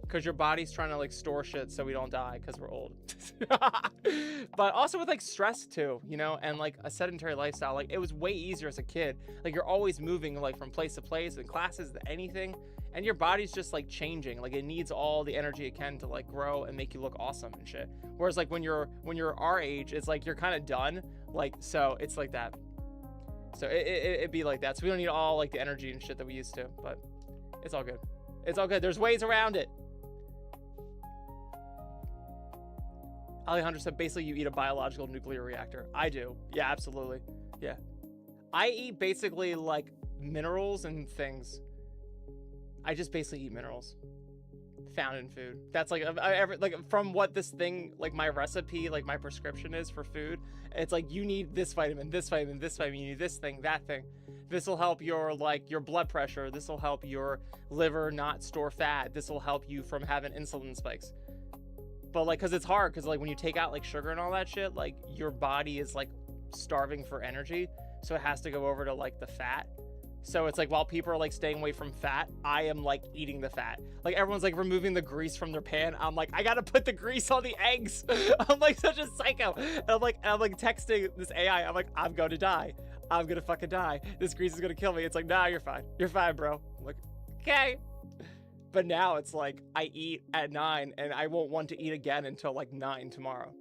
Because your body's trying to like store shit so we don't die because we're old. But also with like stress too, you know, and like a sedentary lifestyle. Like it was way easier as a kid. Like you're always moving like from place to place and classes to anything. and your body's just like changing. Like it needs all the energy it can to like grow and make you look awesome and shit. Whereas like when you're our age, it's like you're kind of done. Like, so it's like that. So it'd be like that. So we don't need all like the energy and shit that we used to, but it's all good. It's all good. There's ways around it. Alejandro said basically you eat a biological nuclear reactor. I do. Yeah, absolutely. Yeah. I eat basically like minerals and things. I just basically eat minerals found in food. That's like from what this thing, like my recipe, like my prescription is for food. It's like you need this vitamin, this vitamin, this vitamin, you need this thing, that thing. This will help your like your blood pressure. This will help your liver not store fat. This will help you from having insulin spikes. But like, cause it's hard, cause like when you take out like sugar and all that shit, like your body is like starving for energy. So it has to go over to like the fat. So it's like while people are like staying away from fat, I am like eating the fat. Like everyone's like removing the grease from their pan. I'm like, I gotta put the grease on the eggs. I'm like such a psycho. And I'm like texting this AI. I'm like, I'm going to die. I'm gonna fucking die. This grease is gonna kill me. It's like, nah, you're fine. You're fine, bro. I'm like, okay. But now it's like I eat at 9 and I won't want to eat again until like 9 tomorrow.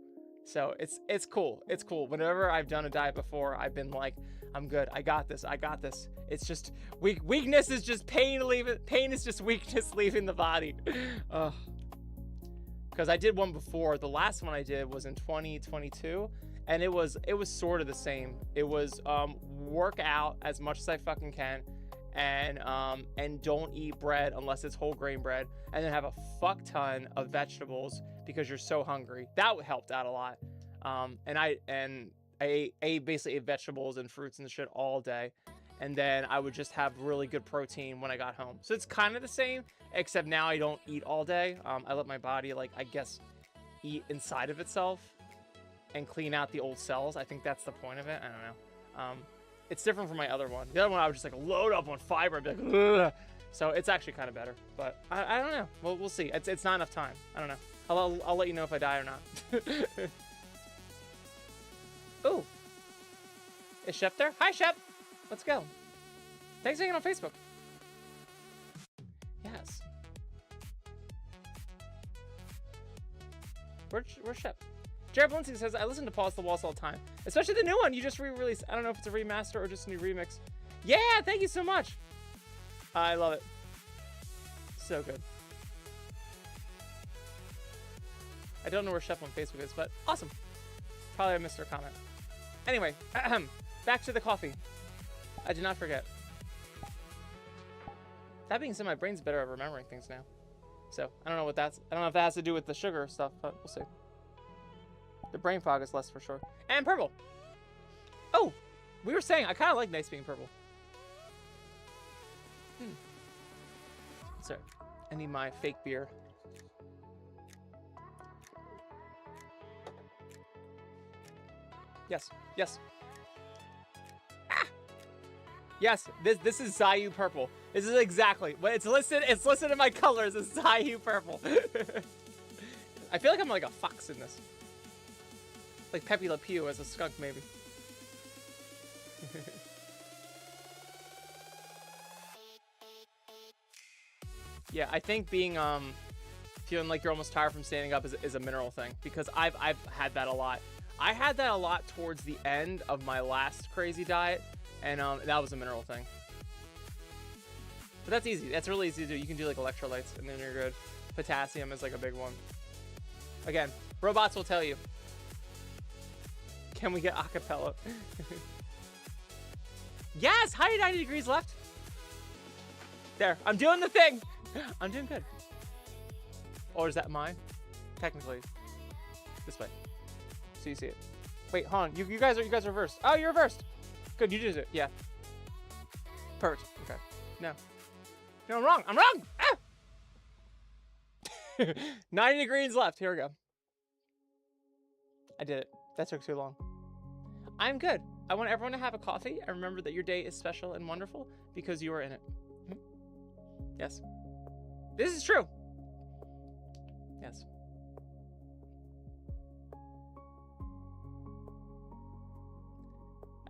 So it's cool. It's cool. Whenever I've done a diet before, I've been like, I'm good. I got this. I got this. It's just weakness is just pain leaving. Pain is just weakness leaving the body. Because I did one before. The last one I did was in 2022, and it was sort of the same. It was work out as much as I fucking can, and don't eat bread unless it's whole grain bread, and then have a fuck ton of vegetables because you're so hungry. That helped out a lot. And I basically ate vegetables and fruits and shit all day, and then I would just have really good protein when I got home. So it's kind of the same, except now I don't eat all day. I let my body, like, I guess, eat inside of itself and clean out the old cells. I think that's the point of it. I don't know. It's different from my other one. The other one I would just like load up on fiber and be like, ugh. So it's actually kind of better, but I don't know. Well, we'll see. It's not enough time. I don't know. I'll let you know if I die or not. Ooh. Is Shep there? Hi, Shep. Let's go. Thanks for hanging on Facebook. Yes. Where's Shep? Jared Blincy says, I listen to Pause the Walls all the time. Especially the new one you just re-released. I don't know if it's a remaster or just a new remix. Yeah, thank you so much. I love it. So good. I don't know where Chef on Facebook is, but awesome. Probably I missed her comment. Anyway, back to the coffee. I did not forget. That being said, my brain's better at remembering things now. So I don't know what that's. I don't know if that has to do with the sugar stuff, but we'll see. The brain fog is less for sure. And purple. Oh, we were saying I kind of like nice being purple. Sorry, I need my fake beer. Yes, yes. Ah! Yes, this is Zayu purple. This is exactly what it's listed. It's listed in my colors as Zayu purple. I feel like I'm like a fox in this. Like Pepe Le Pew as a skunk, maybe. Yeah, I think being feeling like you're almost tired from standing up is a mineral thing, because I've had that a lot. I had that a lot towards the end of my last crazy diet, and that was a mineral thing. But that's easy. That's really easy to do. You can do like electrolytes, and then you're good. Potassium is like a big one. Again, robots will tell you. Can we get acapella? Yes, 190 degrees left. There, I'm doing the thing. I'm doing good. Or is that mine? Technically, this way. So you see it. Wait, hold on. You guys are reversed. Oh, you're reversed. Good, you did it. Yeah. Perfect. Okay. No, I'm wrong. I'm wrong. Ah! 90 degrees left. Here we go. I did it. That took too long. I'm good. I want everyone to have a coffee and remember that your day is special and wonderful because you are in it. Yes. This is true. Yes.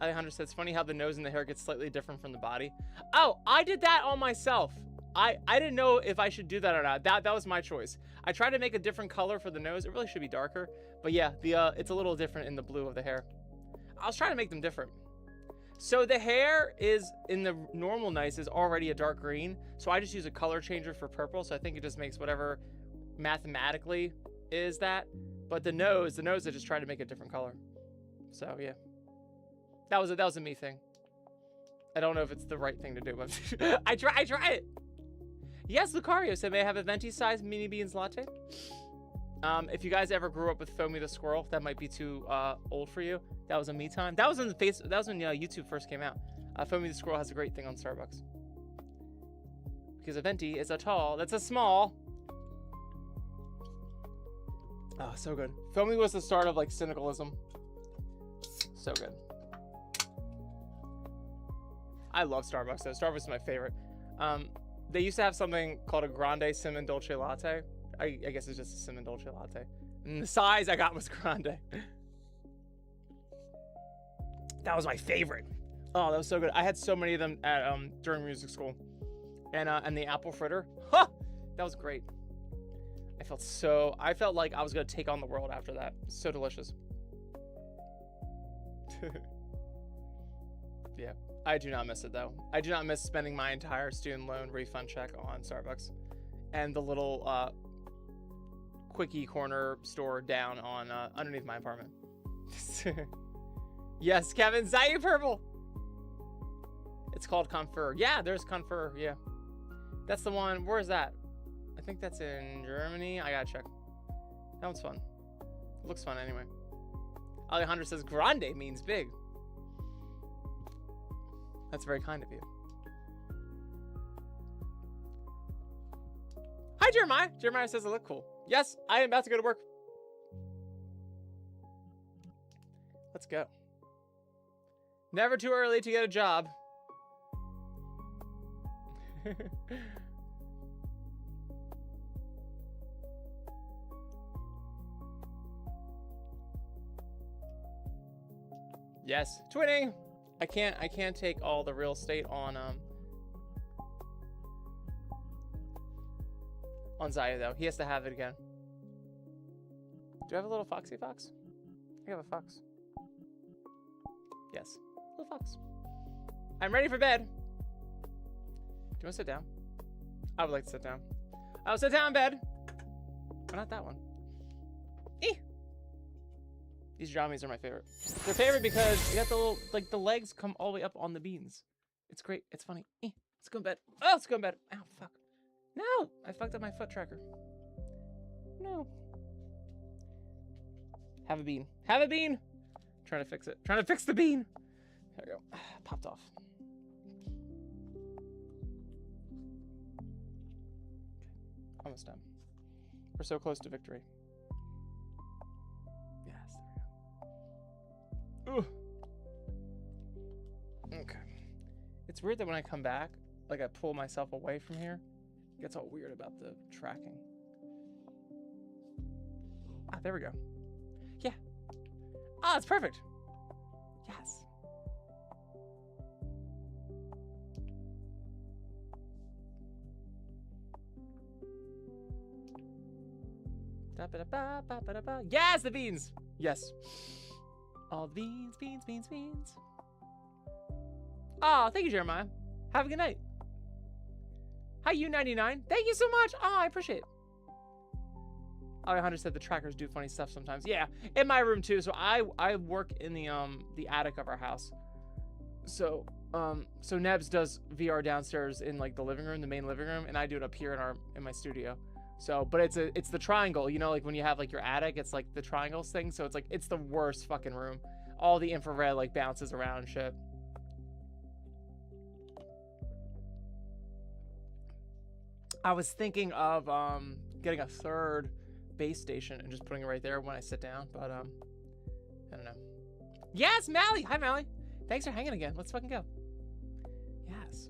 Alejandro says, it's funny how the nose and the hair gets slightly different from the body. Oh, I did that on myself. I didn't know if I should do that or not. That was my choice. I tried to make a different color for the nose. It really should be darker, but yeah, it's a little different in the blue of the hair. I was trying to make them different. So the hair is in the normal NIIC is already a dark green, so I just use a color changer for purple. So I think it just makes whatever mathematically is that. But the nose I just tried to make a different color. So yeah, that was a me thing. I don't know if it's the right thing to do, but I try it. Yes, Lucario said, may I have a venti-sized mini beans latte? If you guys ever grew up with Foamy the Squirrel, that might be too old for you. That was a me time. That was when YouTube first came out. Foamy the Squirrel has a great thing on Starbucks. Because a venti is a tall, that's a small. Oh, so good. Foamy was the start of like cynicalism. So good. I love Starbucks though. Starbucks is my favorite. They used to have something called a grande cinnamon dolce latte. I guess it's just a cinnamon dolce latte. And the size I got was grande. That was my favorite. Oh, that was so good. I had so many of them at during music school. And the apple fritter. Huh! That was great. I felt like I was gonna take on the world after that. So delicious. Yeah. I do not miss it though. I do not miss spending my entire student loan refund check on Starbucks and the little quickie corner store down on underneath my apartment. Yes, Kevin, Zayu Purple. It's called Confer. Yeah, there's Confer. Yeah, that's the one. Where is that? I think that's in Germany. I gotta check. That one's fun. It looks fun anyway. Alejandro says grande means big. That's very kind of you. Hi, Jeremiah. Jeremiah says I look cool. Yes, I am about to go to work. Let's go. Never too early to get a job. Yes, twinning. I can't take all the real estate on Zaya though. He has to have it again. Do I have a little foxy fox? I have a fox. Yes, little fox. I'm ready for bed. Do you want to sit down? I would like to sit down. I'll sit down in bed. Oh, not that one. These jammies are my favorite. They're favorite because you got the little, like the legs come all the way up on the beans. It's great. It's funny. Let's go in bed. Oh, let's go in bed. Ow, fuck. No, I fucked up my foot tracker. No. Have a bean. Have a bean. Trying to fix it. Trying to fix the bean. There we go. Popped off. Almost done. We're so close to victory. Yes, there we go. Ooh. Okay. It's weird that when I come back, like I pull myself away from here, it gets all weird about the tracking. Ah, there we go. Yeah. Ah, it's perfect. Yes. Yes, the beans. Yes. All the beans, beans, beans, beans. Oh, thank you, Jeremiah. Have a good night. Hi, U99. Thank you so much. Oh, I appreciate it. Alejandro said the trackers do funny stuff sometimes. Yeah, in my room too. So I work in the attic of our house. So Nebs does VR downstairs in like the living room, the main living room, and I do it up here in my studio. So, but it's the triangle, you know, like when you have like your attic, it's like the triangles thing. So it's like it's the worst fucking room. All the infrared like bounces around and shit. I was thinking of getting a third base station and just putting it right there when I sit down, but I don't know. Yes, Mally. Hi, Mally. Thanks for hanging again. Let's fucking go. Yes.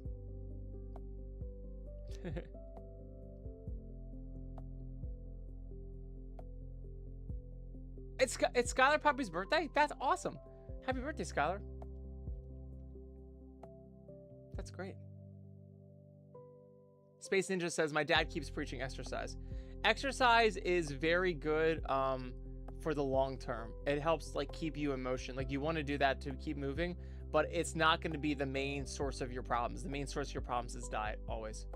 It's Skylar Poppy's birthday? That's awesome. Happy birthday, Skylar. That's great. Space Ninja says, my dad keeps preaching exercise. Exercise is very good for the long term. It helps like keep you in motion. Like you want to do that to keep moving, but it's not going to be the main source of your problems. The main source of your problems is diet always.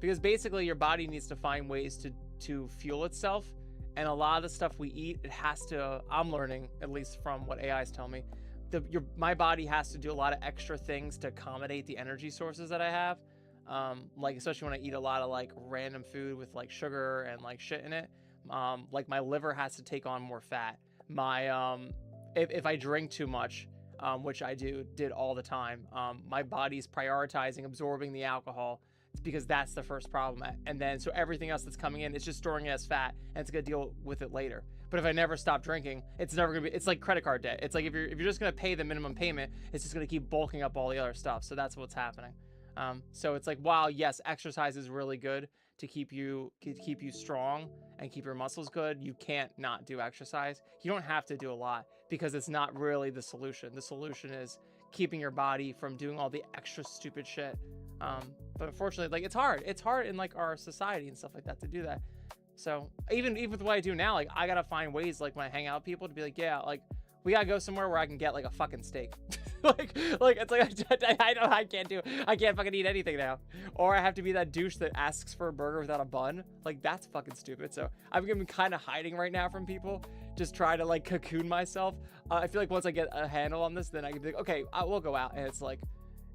Because basically your body needs to find ways to fuel itself. And a lot of the stuff we eat, it has to, I'm learning, at least from what AI is telling me, my body has to do a lot of extra things to accommodate the energy sources that I have. Like especially when I eat a lot of like random food with like sugar and like shit in it. Like my liver has to take on more fat. My if I drink too much, which I did all the time, my body's prioritizing absorbing the alcohol. It's because that's the first problem. And then so everything else that's coming in, it's just storing it as fat and it's gonna deal with it later. But if I never stop drinking, it's never gonna be, it's like credit card debt. It's like if you're just gonna pay the minimum payment, it's just gonna keep bulking up all the other stuff. So that's what's happening. So it's like, while yes, exercise is really good to keep you strong and keep your muscles good, you can't not do exercise. You don't have to do a lot because it's not really the solution. The solution is keeping your body from doing all the extra stupid shit. But unfortunately, like it's hard in like our society and stuff like that to do that. So even with what I do now, like I gotta find ways, like when I hang out with people, to be like, yeah, like we gotta go somewhere where I can get like a fucking steak. like it's like I can't fucking eat anything now, or I have to be that douche that asks for a burger without a bun. Like that's fucking stupid. So I've been kind of hiding right now from people, just try to like cocoon myself. I feel like once I get a handle on this, then I can be like, okay, I will go out, and it's like,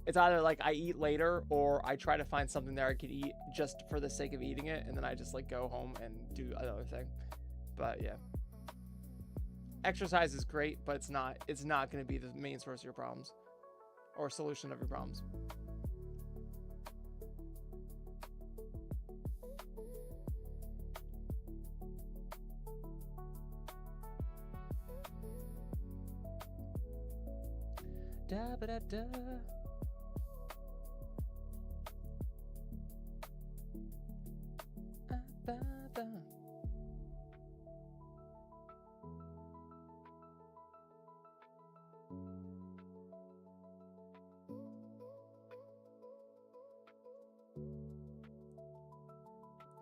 it's either like I eat later or I try to find something there I could eat just for the sake of eating it, and then I just like go home and do another thing. But yeah, exercise is great, but it's not going to be the main source of your problems or solution of your problems. Da ba da da.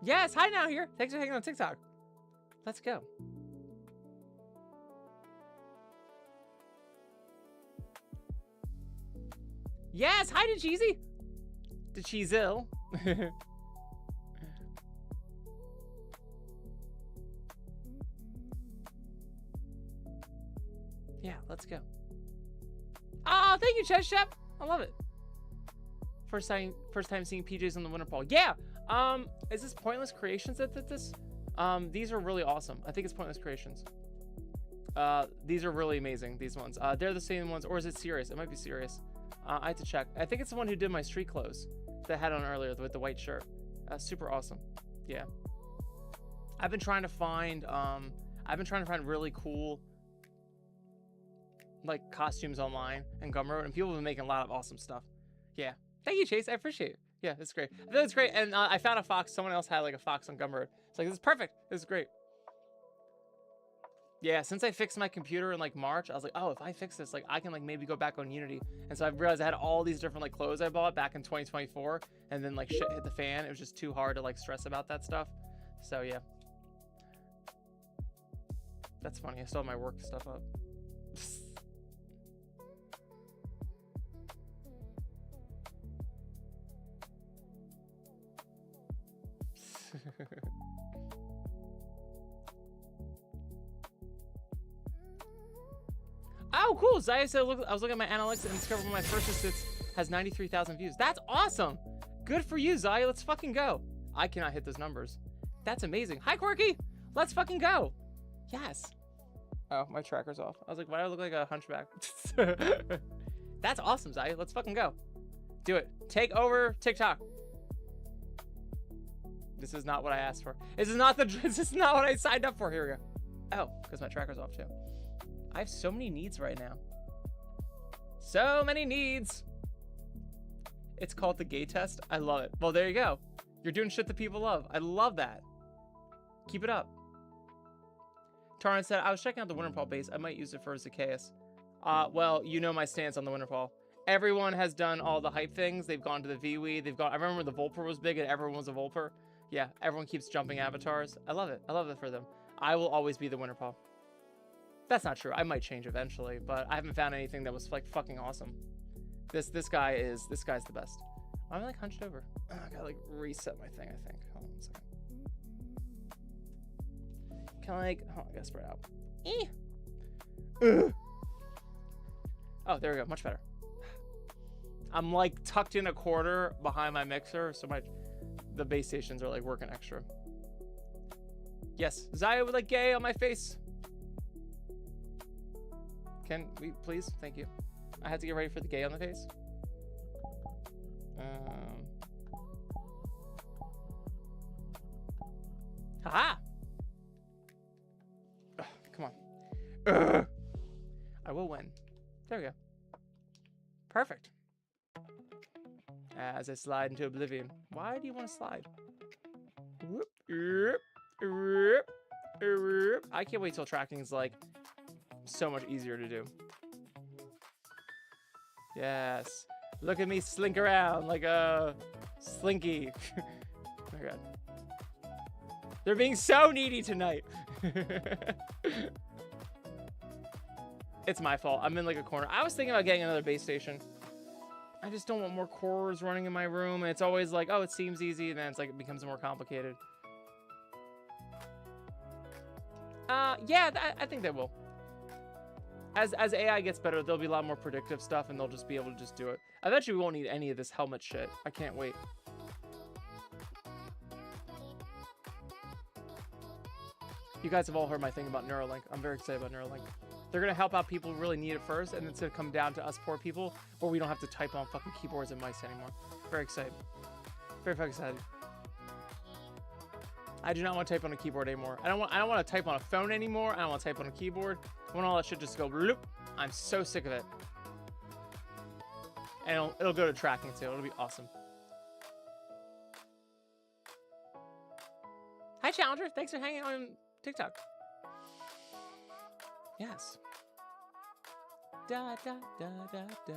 Yes, hi now here. Thanks for hanging on TikTok. Let's go. Yes, hi to Cheesy. To Cheezil. Yeah, let's go. Oh, thank you, Chess Chef. I love it. First time seeing PJs on the winter poll. Yeah. Is this Pointless Creations that did this? These are really awesome. I think it's Pointless Creations. These are really amazing, these ones. They're the same ones, or is it Serious? It might be Serious. I have to check. I think it's the one who did my street clothes that I had on earlier with the white shirt. Super awesome. Yeah. I've been trying to find really cool like costumes online and Gumroad, and people have been making a lot of awesome stuff. Yeah. Thank you, Chase. I appreciate it. Yeah, it's great. I think it's great. And I found a fox. Someone else had like a fox on Gumroad. It's like, this is perfect. This is great. Yeah, since I fixed my computer in like March, I was like, oh, if I fix this, like I can like maybe go back on Unity. And so I realized I had all these different like clothes I bought back in 2024, and then like shit hit the fan. It was just too hard to like stress about that stuff. So yeah. That's funny. I still have my work stuff up. Oh, cool. Zaya said, look, I was looking at my analytics and discovered one of my first assists has 93,000 views. That's awesome. Good for you, Zaya. Let's fucking go. I cannot hit those numbers. That's amazing. Hi, Quirky. Let's fucking go. Yes. Oh, my tracker's off. I was like, why do I look like a hunchback? That's awesome, Zaya. Let's fucking go. Do it. Take over TikTok. This is not what I asked for. This is not what I signed up for. Here we go. Oh, because my tracker's off too. I have so many needs right now. So many needs. It's called the gay test. I love it. Well, there you go. You're doing shit that people love. I love that. Keep it up. Taran said, I was checking out the Winterfall base. I might use it for Zacchaeus. Well, you know my stance on the Winterfall. Everyone has done all the hype things. They've gone to the VWE. They've gone. I remember the Volper was big and everyone was a Volper. Yeah, everyone keeps jumping avatars. I love it. I love it for them. I will always be the winner, Paul. That's not true. I might change eventually, but I haven't found anything that was like fucking awesome. This guy's the best. Why am I like hunched over? Oh, I gotta like reset my thing, I think. Hold on a second. Can I like, oh, I gotta spread out. Ugh. Oh, there we go. Much better. I'm like tucked in a corner behind my mixer, so the base stations are like working extra. Yes, Zaya would like gay on my face. Can we please? Thank you. I had to get ready for the gay on the face. Haha! Ugh, come on. Ugh. I will win. There we go. Perfect. As I slide into oblivion. Why do you want to slide? Whoop, whoop, whoop, whoop. I can't wait till tracking is like so much easier to do. Yes. Look at me slink around like a slinky. Oh my god. They're being so needy tonight. It's my fault. I'm in like a corner. I was thinking about getting another base station. I just don't want more cores running in my room. And it's always like, oh, it seems easy. And then it's like, it becomes more complicated. Yeah, I think they will. As AI gets better, there'll be a lot more predictive stuff and they'll just be able to just do it. Eventually, we won't need any of this helmet shit. I can't wait. You guys have all heard my thing about Neuralink. I'm very excited about Neuralink. They're going to help out people who really need it first, and it's going to come down to us poor people where we don't have to type on fucking keyboards and mice anymore. Very excited. Very fucking excited. I do not want to type on a keyboard anymore. I don't want to type on a phone anymore. I don't want to type on a keyboard. I want all that shit just to go bloop. I'm so sick of it. And it'll go to tracking too. It'll be awesome. Hi, Challenger. Thanks for hanging on TikTok. Yes. Da, da, da, da, da.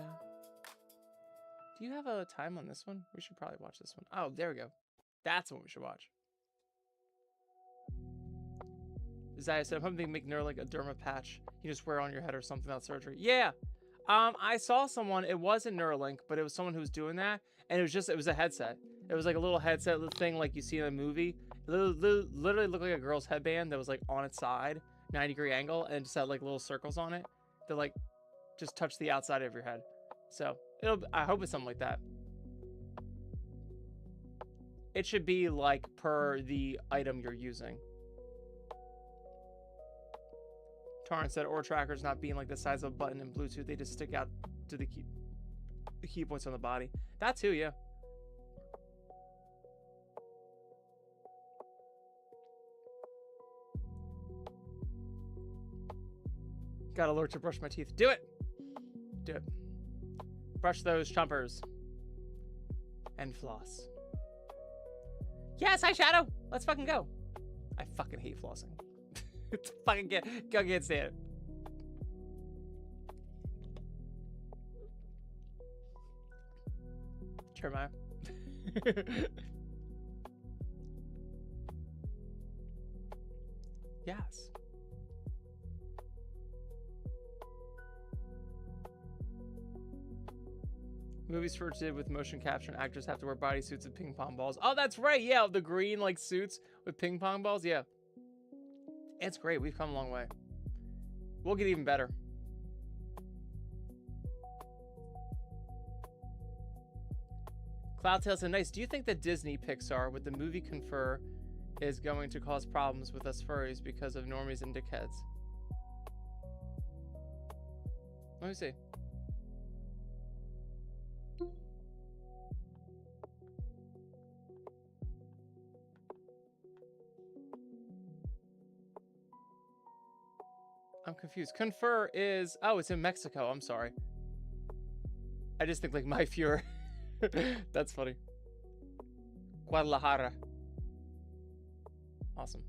Do you have a time on this one? We should probably watch this one. Oh, there we go. That's what we should watch. Zaya said, I'm hoping they can make Neuralink a derma patch. You just wear on your head or something without surgery. Yeah. I saw someone, it wasn't Neuralink, but it was someone who was doing that. And it was a headset. It was like a little headset thing like you see in a movie. It literally looked like a girl's headband that was like on its side, 90-degree angle, and just had like little circles on it that like just touch the outside of your head. So I hope it's something like that. It should be like per the item you're using. Tarn said, or trackers not being like the size of a button in Bluetooth, they just stick out to the key points on the body. That too, yeah. Gotta learn to brush my teeth. Do it! Do it. Brush those chumpers. And floss. Yes, hi Shadow! Let's fucking go. I fucking hate flossing. It's fucking go get stand it. Jeremiah. Yes. Movies first did with motion capture and actors have to wear bodysuits with ping pong balls. Oh, that's right. Yeah, the green like suits with ping pong balls. Yeah. It's great. We've come a long way. We'll get even better. Cloudtail said, nice. Do you think that Disney Pixar with the movie Confer is going to cause problems with us furries because of normies and dickheads? Let me see. I'm confused. Confer is... Oh, it's in Mexico. I'm sorry. I just think like my Fuhrer. That's funny. Guadalajara. Awesome.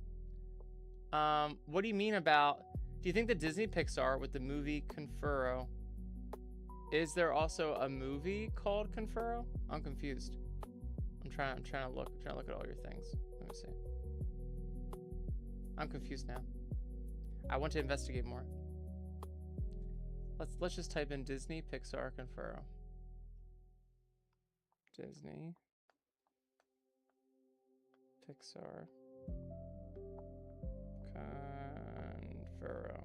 What do you mean about... Do you think the Disney Pixar with the movie Confero Is there also a movie called Confero? I'm confused. I'm trying to look at all your things. Let me see. I'm confused now. I want to investigate more. Let's just type in Disney Pixar Confero. Disney Pixar Confero.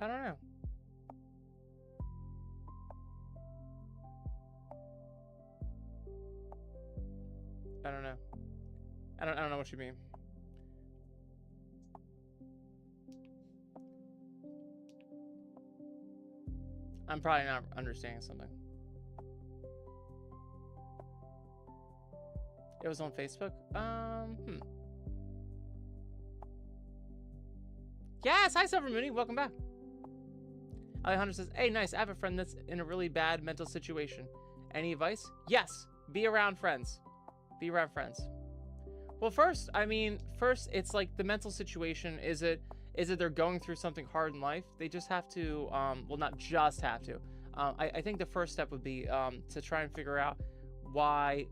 I don't know. I don't know. I don't know what you mean. I'm probably not understanding something. It was on Facebook? Yes, hi Silver Mooney, welcome back. Alejandro says, hey, nice, I have a friend that's in a really bad mental situation. Any advice? Yes, be around friends. Be around friends. Well, first, it's like the mental situation. Is it they're going through something hard in life? They just have to, well, not just have to. I think the first step would be to try and figure out why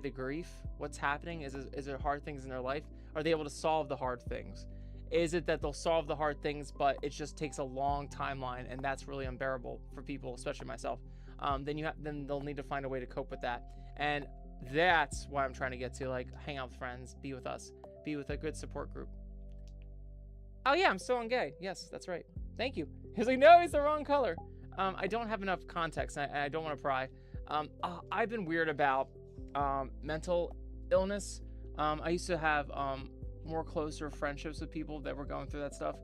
the grief, what's happening. Is it hard things in their life? Are they able to solve the hard things? Is it that they'll solve the hard things, but it just takes a long timeline, and that's really unbearable for people, especially myself? Then they'll need to find a way to cope with that, and that's why I'm trying to get to, like, hang out with friends, be with us, be with a good support group. Oh yeah, I'm still on gay. Yes, that's right. Thank you. He's like, no, he's the wrong color. I don't have enough context, and I don't want to pry. I've been weird about mental illness. I used to have more closer friendships with people that were going through that stuff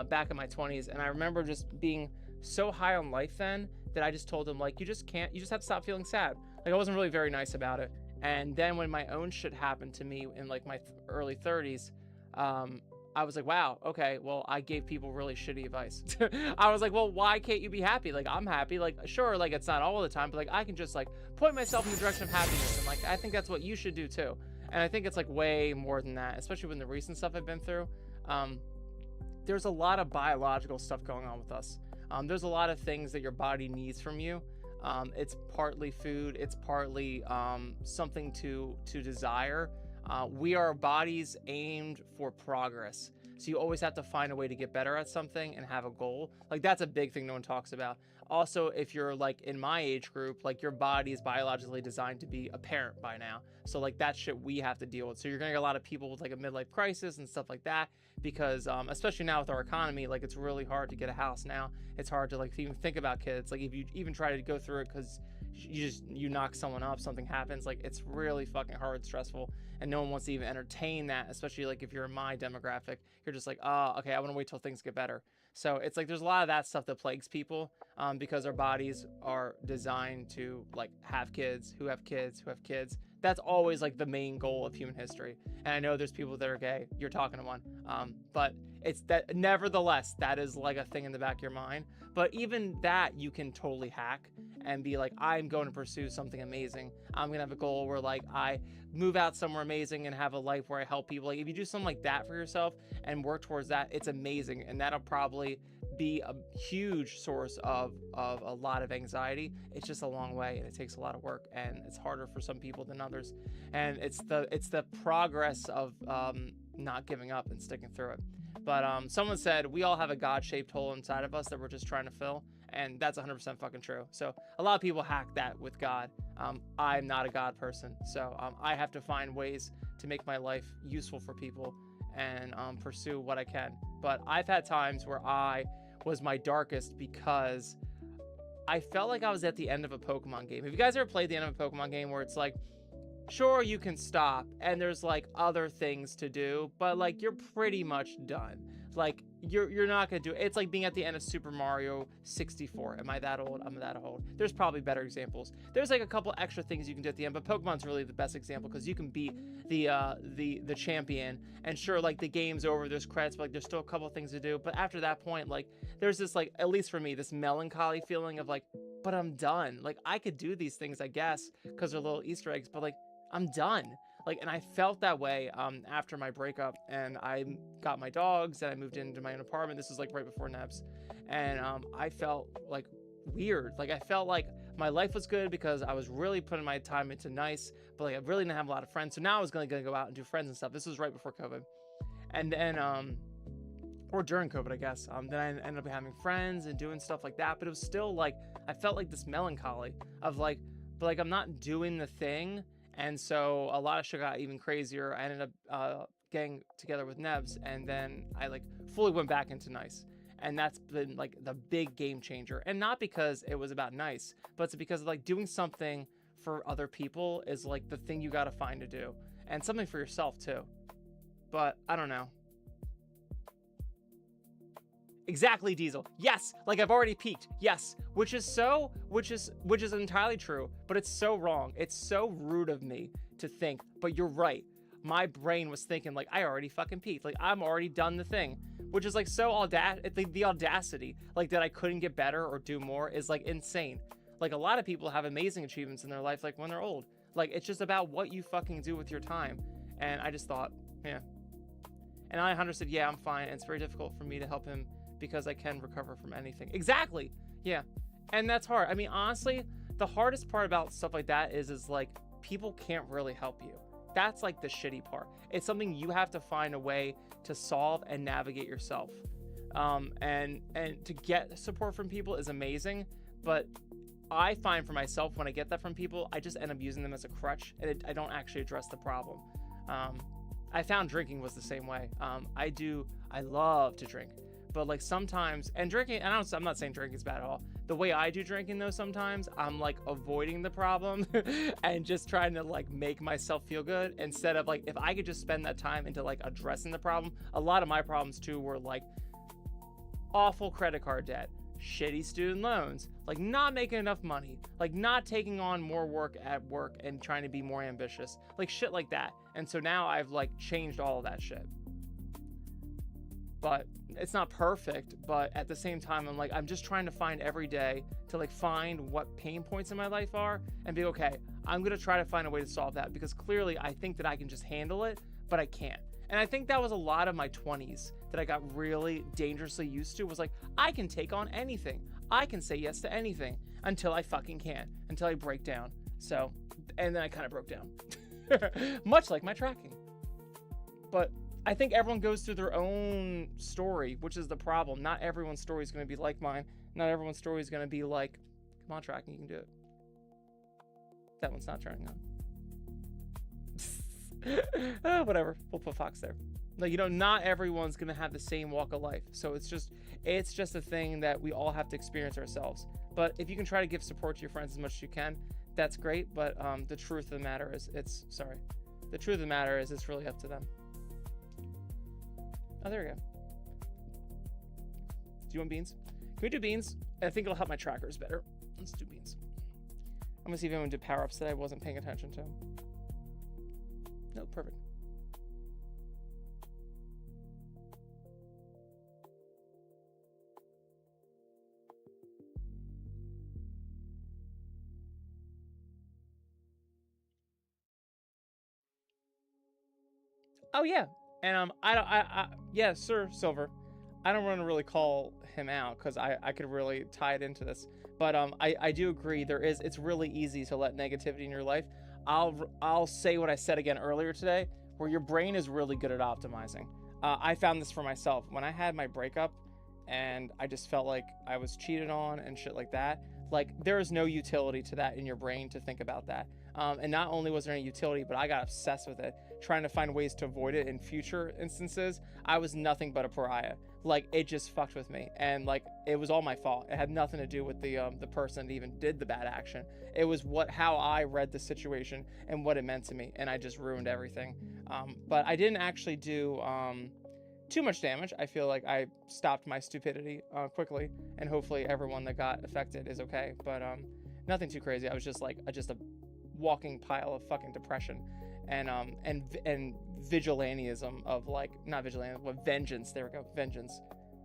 back in my 20s, and I remember just being so high on life then that I just told them, like, you just have to stop feeling sad. Like, I wasn't really very nice about it. And then when my own shit happened to me in like my early 30s, I was like, wow, okay, well, I gave people really shitty advice. I was like, well, why can't you be happy? Like, I'm happy. Like, sure, like, it's not all the time, but like, I can just like point myself in the direction of happiness. And like, I think that's what you should do too. And I think it's like way more than that, especially with the recent stuff I've been through. There's a lot of biological stuff going on with us. There's a lot of things that your body needs from you. It's partly food. It's partly something to desire. We are bodies aimed for progress. So you always have to find a way to get better at something and have a goal. Like, that's a big thing no one talks about. Also, if you're like in my age group, like, your body is biologically designed to be a parent by now. So like, that shit we have to deal with. So you're gonna get a lot of people with like a midlife crisis and stuff like that, because especially now with our economy, like, it's really hard to get a house now. It's hard to like even think about kids. Like, if you even try to go through it because you knock someone up, something happens, like, it's really fucking hard and stressful, and no one wants to even entertain that, especially like if you're in my demographic. You're just like, oh, okay, I want to wait till things get better. So it's like there's a lot of that stuff that plagues people, because our bodies are designed to like have kids who have kids who have kids. That's always like the main goal of human history. And I know there's people that are gay. You're talking to one. But it's that, nevertheless, that is like a thing in the back of your mind. But even that you can totally hack and be like, I'm going to pursue something amazing. I'm going to have a goal where like I move out somewhere amazing and have a life where I help people. Like, if you do something like that for yourself and work towards that, it's amazing. And that'll probably be a huge source of a lot of anxiety. It's just a long way, and it takes a lot of work, and it's harder for some people than others. And it's the progress of not giving up and sticking through it. But someone said we all have a God-shaped hole inside of us that we're just trying to fill, and that's 100% fucking true. So a lot of people hack that with God. I'm not a God person, so I have to find ways to make my life useful for people and pursue what I can. But I've had times where I was my darkest because I felt like I was at the end of a Pokemon game. Have you guys ever played the end of a Pokemon game where it's like, sure, you can stop and there's like other things to do, but like you're pretty much done. Like, you're not gonna do it. It's like being at the end of Super Mario 64. Am I that old? I'm that old. There's probably better examples. There's like a couple extra things you can do at the end, but Pokemon's really the best example because you can beat the champion, and sure, like the game's over, there's credits, but like there's still a couple things to do. But after that point, like there's this, like, at least for me, this melancholy feeling of like, but I'm done. Like I could do these things, I guess, because they're little Easter eggs, but like I'm done. Like, and I felt that way after my breakup, and I got my dogs and I moved into my own apartment. This was like right before Nebs, and I felt like weird. Like I felt like my life was good because I was really putting my time into NIIC, but like I really didn't have a lot of friends. So now I was gonna go out and do friends and stuff. This was right before COVID, and then or during COVID, I guess. Then I ended up having friends and doing stuff like that, but it was still like I felt like this melancholy of like, but like I'm not doing the thing. And so a lot of shit got even crazier. I ended up getting together with Nebs, and then I like fully went back into NIIC. And that's been like the big game changer. And not because it was about NIIC, but it's because like doing something for other people is like the thing you got to find to do, and something for yourself too. But I don't know. Exactly, Diesel. Yes, like I've already peaked. Yes, which is entirely true, but it's so wrong. It's so rude of me to think, but you're right. My brain was thinking like I already fucking peaked. Like I'm already done the thing, which is like so the audacity, like that I couldn't get better or do more is like insane. Like a lot of people have amazing achievements in their life, like when they're old. Like it's just about what you fucking do with your time. And I just thought, yeah. And Alejandro said, yeah, I'm fine. And it's very difficult for me to help him because I can recover from anything. Exactly. Yeah. And that's hard. I mean, honestly, the hardest part about stuff like that is like people can't really help you. That's like the shitty part. It's something you have to find a way to solve and navigate yourself. And to get support from people is amazing, but I find for myself when I get that from people, I just end up using them as a crutch, and I don't actually address the problem. I found drinking was the same way. I love to drink. But like sometimes, and drinking, and I'm not saying drinking is bad at all. The way I do drinking though, sometimes I'm like avoiding the problem and just trying to like make myself feel good instead of like, if I could just spend that time into like addressing the problem. A lot of my problems too were like awful credit card debt, shitty student loans, like not making enough money, like not taking on more work at work and trying to be more ambitious, like shit like that. And so now I've like changed all of that shit. But it's not perfect, but at the same time, I'm just trying to find every day to like find what pain points in my life are and be okay, I'm going to try to find a way to solve that, because clearly I think that I can just handle it, but I can't. And I think that was a lot of my 20s that I got really dangerously used to, was like, I can take on anything. I can say yes to anything until I fucking can't, until I break down. So, and then I kind of broke down, much like my tracking. But I think everyone goes through their own story, which is the problem. Not everyone's story is going to be like mine. Not everyone's story is going to be like, come on, tracking, you can do it. That one's not turning on. Whatever, we'll put Fox there. Like, not everyone's going to have the same walk of life. So it's just a thing that we all have to experience ourselves. But if you can try to give support to your friends as much as you can, that's great. But the truth of the matter is, it's really up to them. Oh, there we go. Do you want beans? Can we do beans? I think it'll help my trackers better. Let's do beans. I'm gonna see if anyone did power-ups that I wasn't paying attention to. No, perfect. Oh yeah. And yeah, Sir Silver. I don't want to really call him out because I could really tie it into this. But I do agree it's really easy to let negativity in your life. I'll say what I said again earlier today, where your brain is really good at optimizing. I found this for myself when I had my breakup and I just felt like I was cheated on and shit like that. Like, there is no utility to that in your brain to think about that. And not only was there any utility, but I got obsessed with it, trying to find ways to avoid it in future instances. I was nothing but a pariah. Like, it just fucked with me. And like, it was all my fault. It had nothing to do with the person that even did the bad action. It was how I read the situation and what it meant to me. And I just ruined everything. But I didn't actually do too much damage. I feel like I stopped my stupidity quickly, and hopefully everyone that got affected is okay. But nothing too crazy. I was just like just a walking pile of fucking depression, and vigilantism of like, not vigilante, but vengeance. There we go, vengeance.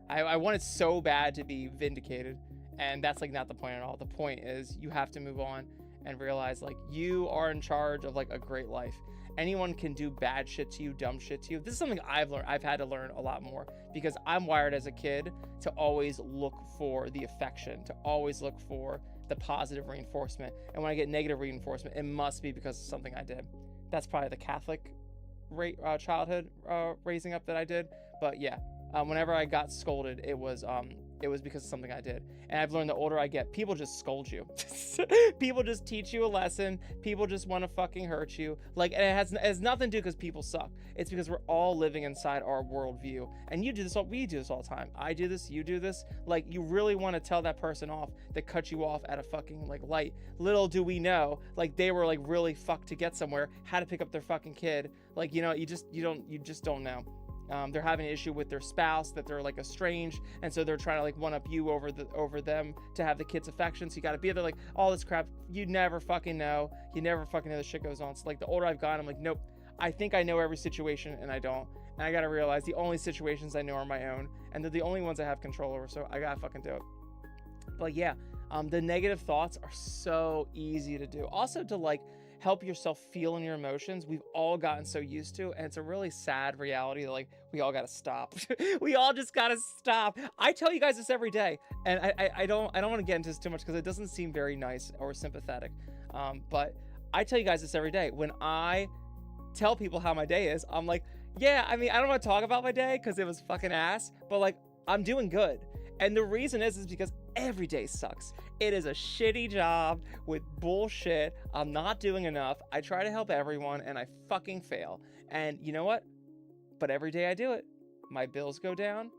I wanted so bad to be vindicated, and that's like not the point at all. The point is you have to move on and realize like you are in charge of like a great life. Anyone can do bad shit to you, dumb shit to you. This is something I've learned. I've had to learn a lot more because I'm wired as a kid to always look for the affection, to always look for the positive reinforcement. And when I get negative reinforcement, it must be because of something I did. That's probably the Catholic childhood raising up that I did. But yeah, whenever I got scolded, it was because of something I did. And I've learned the older I get, people just scold you. People just teach you a lesson. People just want to fucking hurt you. Like, and it has nothing to do because people suck. It's because we're all living inside our worldview. And you do this we do this all the time. I do this, you do this. Like, you really want to tell that person off that cut you off at a fucking like light. Little do we know, like they were like really fucked to get somewhere, how to pick up their fucking kid. Like, you know, you just don't know. They're having an issue with their spouse, that they're like estranged, and so they're trying to like one up you over them to have the kid's affection. So you got to be there, like all this crap. You never fucking know. You never fucking know the shit goes on. So like the older I've gotten, I'm like, nope. I think I know every situation, and I don't. And I got to realize the only situations I know are my own, and they're the only ones I have control over. So I gotta fucking do it. But yeah, the negative thoughts are so easy to do. Also to like help yourself feel in your emotions, we've all gotten so used to, and it's a really sad reality that like we all gotta stop. We all just gotta stop. I tell you guys this every day, and I don't want to get into this too much because it doesn't seem very nice or sympathetic, but I tell you guys this every day. When I tell people how my day is, I'm like, yeah, I mean, I don't want to talk about my day because it was fucking ass, but like I'm doing good. And the reason is because every day sucks. It is a shitty job with bullshit. I'm not doing enough. I try to help everyone and I fucking fail. And you know what? But every day I do it, my bills go down.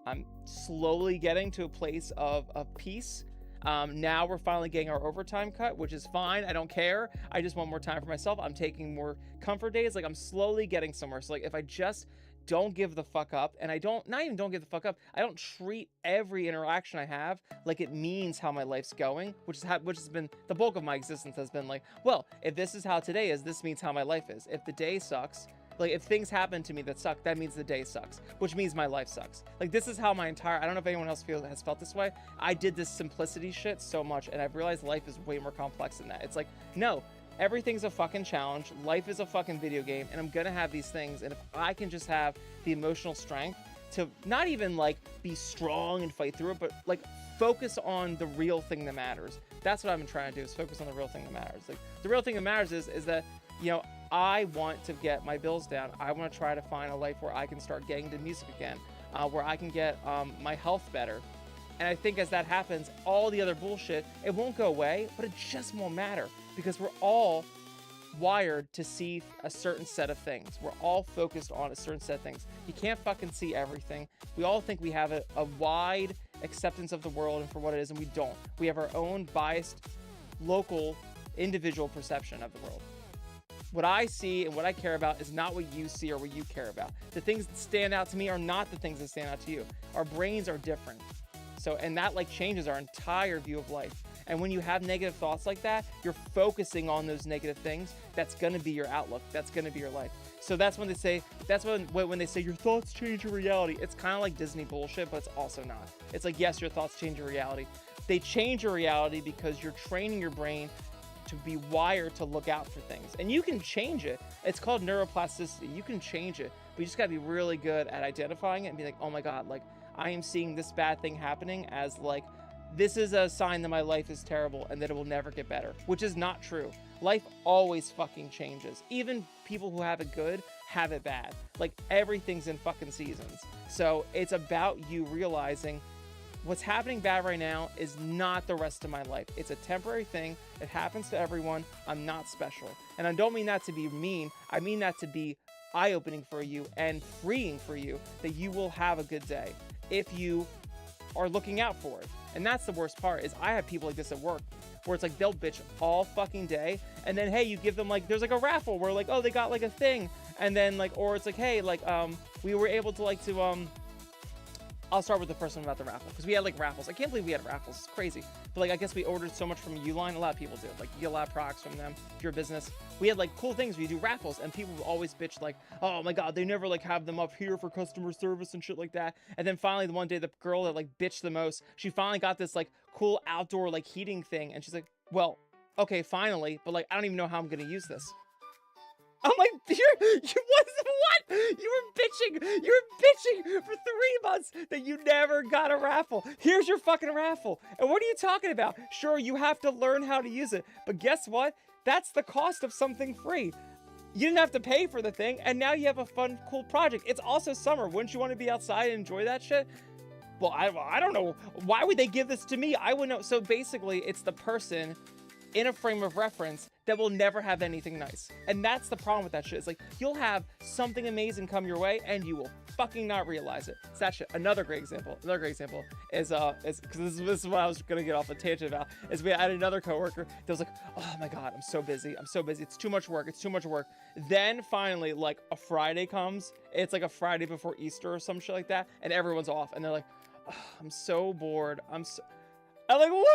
I'm slowly getting to a place of peace. Now we're finally getting our overtime cut, which is fine. I don't care. I just want more time for myself. I'm taking more comfort days. Like I'm slowly getting somewhere. So like if I just don't give the fuck up, and I don't give the fuck up, I don't treat every interaction I have like it means how my life's going, which has been the bulk of my existence, has been like, well, if this is how today is, this means how my life is. If the day sucks, like if things happen to me that suck, that means the day sucks, which means my life sucks. Like this is how my entire, I don't know if anyone else has felt this way. I did this simplicity shit so much, and I've realized life is way more complex than that. It's like, no, everything's a fucking challenge. Life is a fucking video game, and I'm gonna have these things. And if I can just have the emotional strength to not even like be strong and fight through it, but like focus on the real thing that matters. That's what I've been trying to do, is focus on the real thing that matters. Like the real thing that matters is that, you know, I want to get my bills down. I want to try to find a life where I can start getting to music again, where I can get my health better. And I think as that happens, all the other bullshit, it won't go away, but it just won't matter, because we're all wired to see a certain set of things. We're all focused on a certain set of things. You can't fucking see everything. We all think we have a wide acceptance of the world and for what it is, and we don't. We have our own biased, local, individual perception of the world. What I see and what I care about is not what you see or what you care about. The things that stand out to me are not the things that stand out to you. Our brains are different. So, and that like changes our entire view of life. And when you have negative thoughts like that, you're focusing on those negative things. That's going to be your outlook. That's going to be your life. So that's when they say, when they say your thoughts change your reality. It's kind of like Disney bullshit, but it's also not. It's like, yes, your thoughts change your reality. They change your reality because you're training your brain to be wired to look out for things. And you can change it. It's called neuroplasticity. You can change it, but you just got to be really good at identifying it and be like, oh my God, like I am seeing this bad thing happening as like, this is a sign that my life is terrible and that it will never get better, which is not true. Life always fucking changes. Even people who have it good have it bad. Like everything's in fucking seasons. So it's about you realizing what's happening bad right now is not the rest of my life. It's a temporary thing. It happens to everyone. I'm not special. And I don't mean that to be mean. I mean that to be eye-opening for you and freeing for you, that you will have a good day if you are looking out for it. And that's the worst part, is I have people like this at work where it's like they'll bitch all fucking day, and then hey, you give them like, there's like a raffle where like, oh, they got like a thing, And then like, or it's like, hey, like we were able to like to I'll start with the first one about the raffle, because we had like raffles. I can't believe we had raffles. It's crazy. But like, I guess we ordered so much from Uline. A lot of people do. Like, you get a lot of products from them if you're a business. We had like cool things. We do raffles, and people would always bitch like, oh my god, they never like have them up here for customer service and shit like that. And then finally, the one day, the girl that like bitched the most, she finally got this like cool outdoor like heating thing, and she's like, well, okay, finally, but like, I don't even know how I'm gonna use this. I'm like, what? You were bitching for 3 months that you never got a raffle. Here's your fucking raffle. And what are you talking about? Sure, you have to learn how to use it, but guess what? That's the cost of something free. You didn't have to pay for the thing, and now you have a fun, cool project. It's also summer. Wouldn't you want to be outside and enjoy that shit? Well, I don't know. Why would they give this to me? I wouldn't know. So basically, it's the person in a frame of reference that will never have anything nice. And that's the problem with that shit. It's like, you'll have something amazing come your way and you will fucking not realize it. It's that shit. Another great example is because this is what I was gonna get off a tangent about, is we had another coworker that was like, oh my god, I'm so busy, it's too much work. Then finally, like, a Friday comes, it's like a Friday before Easter or some shit like that, and everyone's off, and they're like, oh, I'm so bored, I'm like, what?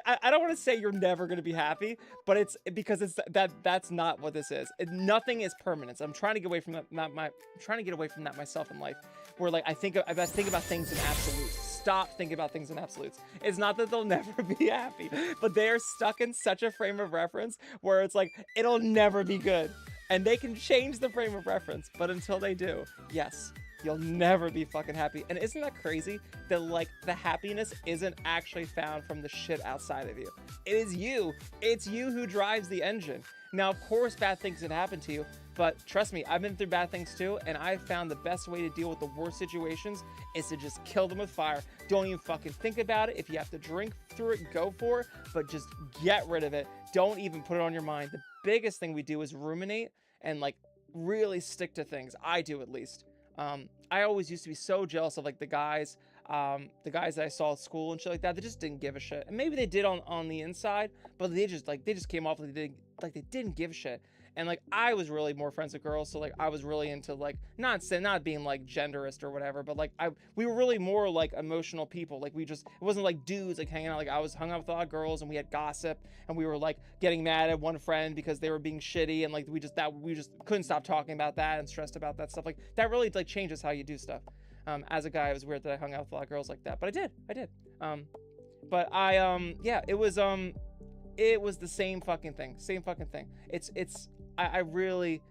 I don't want to say you're never going to be happy, but it's because that's not what this is. Nothing is permanent. I'm trying to get away from that. I'm trying to get away from that myself in life, where like I think about things in absolutes. Stop thinking about things in absolutes. It's not that they'll never be happy, but they're stuck in such a frame of reference where it's like, it'll never be good. And they can change the frame of reference, but until they do, yes, you'll never be fucking happy. And isn't that crazy that like the happiness isn't actually found from the shit outside of you? It is you. It's you who drives the engine. Now, of course, bad things can happen to you, but trust me, I've been through bad things too, and I found the best way to deal with the worst situations is to just kill them with fire. Don't even fucking think about it. If you have to drink through it, go for it, but just get rid of it. Don't even put it on your mind. The biggest thing we do is ruminate and like really stick to things. I do, at least. I always used to be so jealous of like the guys that I saw at school and shit like that. They just didn't give a shit, and maybe they did on the inside, but they just came off like they didn't give a shit. And like, I was really more friends with girls, so like I was really into like, not being like genderist or whatever, but like we were really more like emotional people. Like, it wasn't like dudes like hanging out. Like, I was hung out with a lot of girls, and we had gossip, and we were like getting mad at one friend because they were being shitty, and like we just couldn't stop talking about that and stressed about that stuff. Like, that really like changes how you do stuff. As a guy, it was weird that I hung out with a lot of girls like that, but I did. But yeah, it was the same fucking thing. I really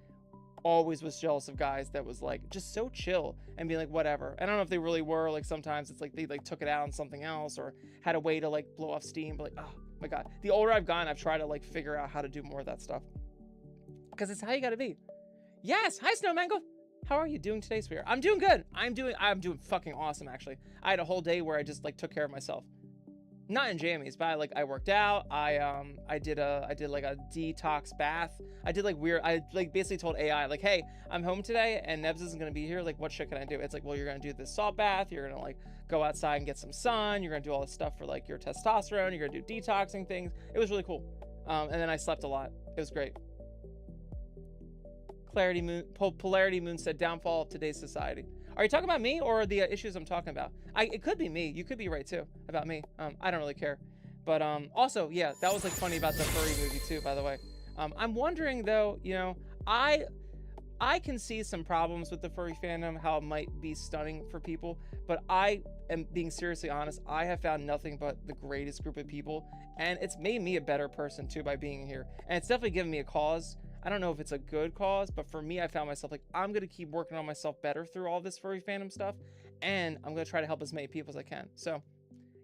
always was jealous of guys that was like just so chill and being like, whatever. I don't know if they really were. Like, sometimes it's like they like took it out on something else or had a way to like blow off steam, but like, oh my god, the older I've gotten, I've tried to like figure out how to do more of that stuff, because it's how you gotta be. Yes, hi Snowmango. How are you doing today, sweetheart? I'm doing good. I'm doing fucking awesome, actually. I had a whole day where I just like took care of myself. Not in jammies, but I worked out. I did like a detox bath. I like basically told AI like, hey, I'm home today and Nebs isn't gonna be here. Like, what shit can I do? It's like, well, you're gonna do this salt bath. You're gonna like go outside and get some sun. You're gonna do all this stuff for like your testosterone. You're gonna do detoxing things. It was really cool. And then I slept a lot. It was great. Polarity Moon said, downfall of today's society. Are you talking about me or the issues I'm talking about? It could be me. You could be right too about me. I don't really care. But also, yeah, that was like funny about the furry movie too, by the way. I'm wondering though, you know, I can see some problems with the furry fandom, how it might be stunning for people, but I am being seriously honest. I have found nothing but the greatest group of people, and it's made me a better person too by being here. And it's definitely given me a cause. I don't know if it's a good cause, but for me, I found myself like, I'm going to keep working on myself better through all this furry fandom stuff, and I'm going to try to help as many people as I can. So,